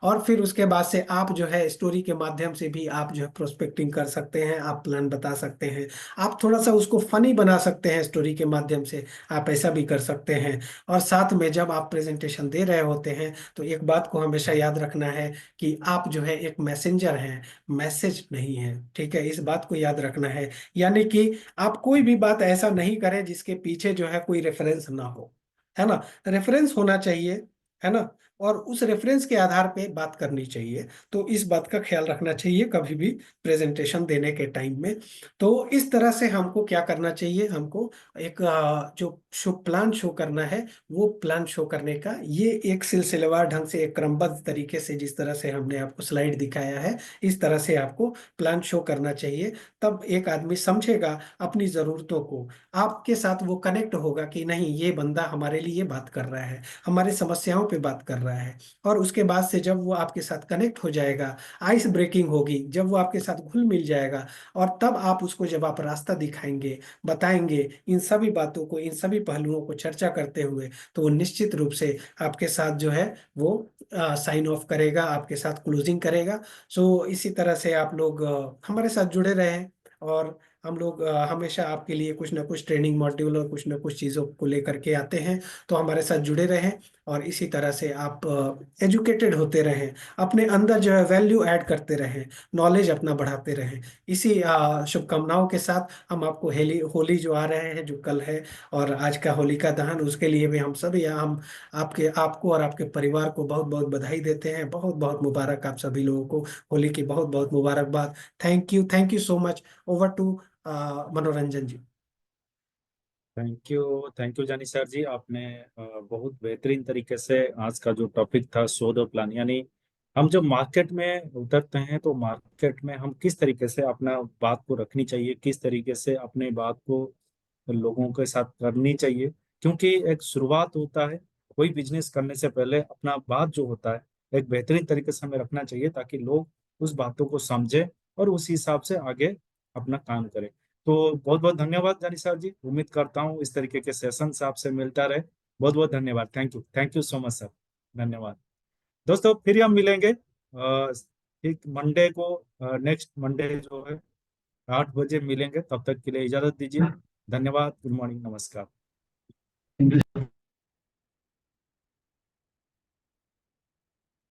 S2: और फिर उसके बाद से आप जो है स्टोरी के माध्यम से भी आप जो है प्रोस्पेक्टिंग कर सकते हैं, आप प्लान बता सकते हैं। आप थोड़ा सा उसको फनी बना सकते हैं स्टोरी के माध्यम से, आप ऐसा भी कर सकते हैं। और साथ में जब आप प्रेजेंटेशन दे रहे होते हैं, तो एक बात को हमेशा याद रखना है कि आप जो है एक मैसेंजर हैं, मैसेज नहीं है। ठीक है, इस बात को याद रखना है। यानी कि आप कोई भी बात ऐसा नहीं करें जिसके पीछे जो है कोई रेफरेंस ना हो, है ना। रेफरेंस होना चाहिए, है ना। और उस रेफरेंस के आधार पे बात करनी चाहिए। तो इस बात का ख्याल रखना चाहिए कभी भी प्रेजेंटेशन देने के टाइम में। तो इस तरह से हमको क्या करना चाहिए, हमको एक जो शो प्लान शो करना है, वो प्लान शो करने का ये एक सिलसिलेवार ढंग से, एक क्रमबद्ध तरीके से, जिस तरह से हमने आपको स्लाइड दिखाया है, इस तरह से आपको प्लान शो करना चाहिए। तब एक आदमी समझेगा अपनी जरूरतों को, आपके साथ वो कनेक्ट होगा कि नहीं, ये बंदा हमारे लिए बात कर रहा है, हमारी समस्याओं पे बात कर रहा है। और उसके बाद से जब वो आपके साथ कनेक्ट हो जाएगा, आइस ब्रेकिंग होगी, जब वो आपके साथ घुल मिल जाएगा, और तब आप उसको, जब आप रास्ता दिखाएंगे, बताएंगे इन सभी बातों को, इन सभी पहलुओं को चर्चा करते हुए, तो वो निश्चित रूप से आपके साथ जो है वो साइन ऑफ करेगा, आपके साथ क्लोजिंग करेगा। सो इसी तरह से आप लोग हमारे साथ जुड़े रहें। और हम लोग हमेशा आपके लिए कुछ ना कुछ ट्रेनिंग मॉड्यूल और कुछ ना कुछ चीज़ों को लेकर के आते हैं। तो हमारे साथ जुड़े रहें, और इसी तरह से आप एजुकेटेड होते रहें, अपने अंदर जो है वैल्यू ऐड करते रहें, नॉलेज अपना बढ़ाते रहें। इसी शुभकामनाओं के साथ हम आपको होली होली जो आ रहे हैं, जो कल है, और आज का होलिका दहन, उसके लिए भी हम सभी, हम आपके, आपको और आपके परिवार को बहुत बहुत बधाई देते हैं। बहुत बहुत मुबारक आप सभी लोगों को, होली की बहुत बहुत मुबारकबाद। Thank you so much. Over to Manoranjan ji.
S1: Thank you Jani sir ji. आपने बहुत बेहतरीन तरीके से आज का जो टॉपिक था, शो द प्लान, यानी हम जब मार्केट में उतरते हैं तो मार्केट में हम किस तरीके से अपना बात को रखनी चाहिए, किस तरीके से अपने बात को लोगों के साथ करनी चाहिए। क्योंकि एक शुरुआत होता है, कोई बिजनेस करने से पहले अपना बात जो होता है एक बेहतरीन तरीके से हमें रखना चाहिए, ताकि लोग उस बातों को समझे और उस हिसाब से आगे अपना काम करें। तो बहुत बहुत धन्यवाद जानी सर जी। उम्मीद करता हूँ इस तरीके के सेशन आपसे मिलता रहे। बहुत बहुत धन्यवाद। Thank you so much sir. धन्यवाद। दोस्तों फिर हम मिलेंगे ठीक मंडे को, नेक्स्ट मंडे जो है 8 बजे मिलेंगे। तब तक के लिए इजाजत दीजिए। धन्यवाद। Good morning. नमस्कार।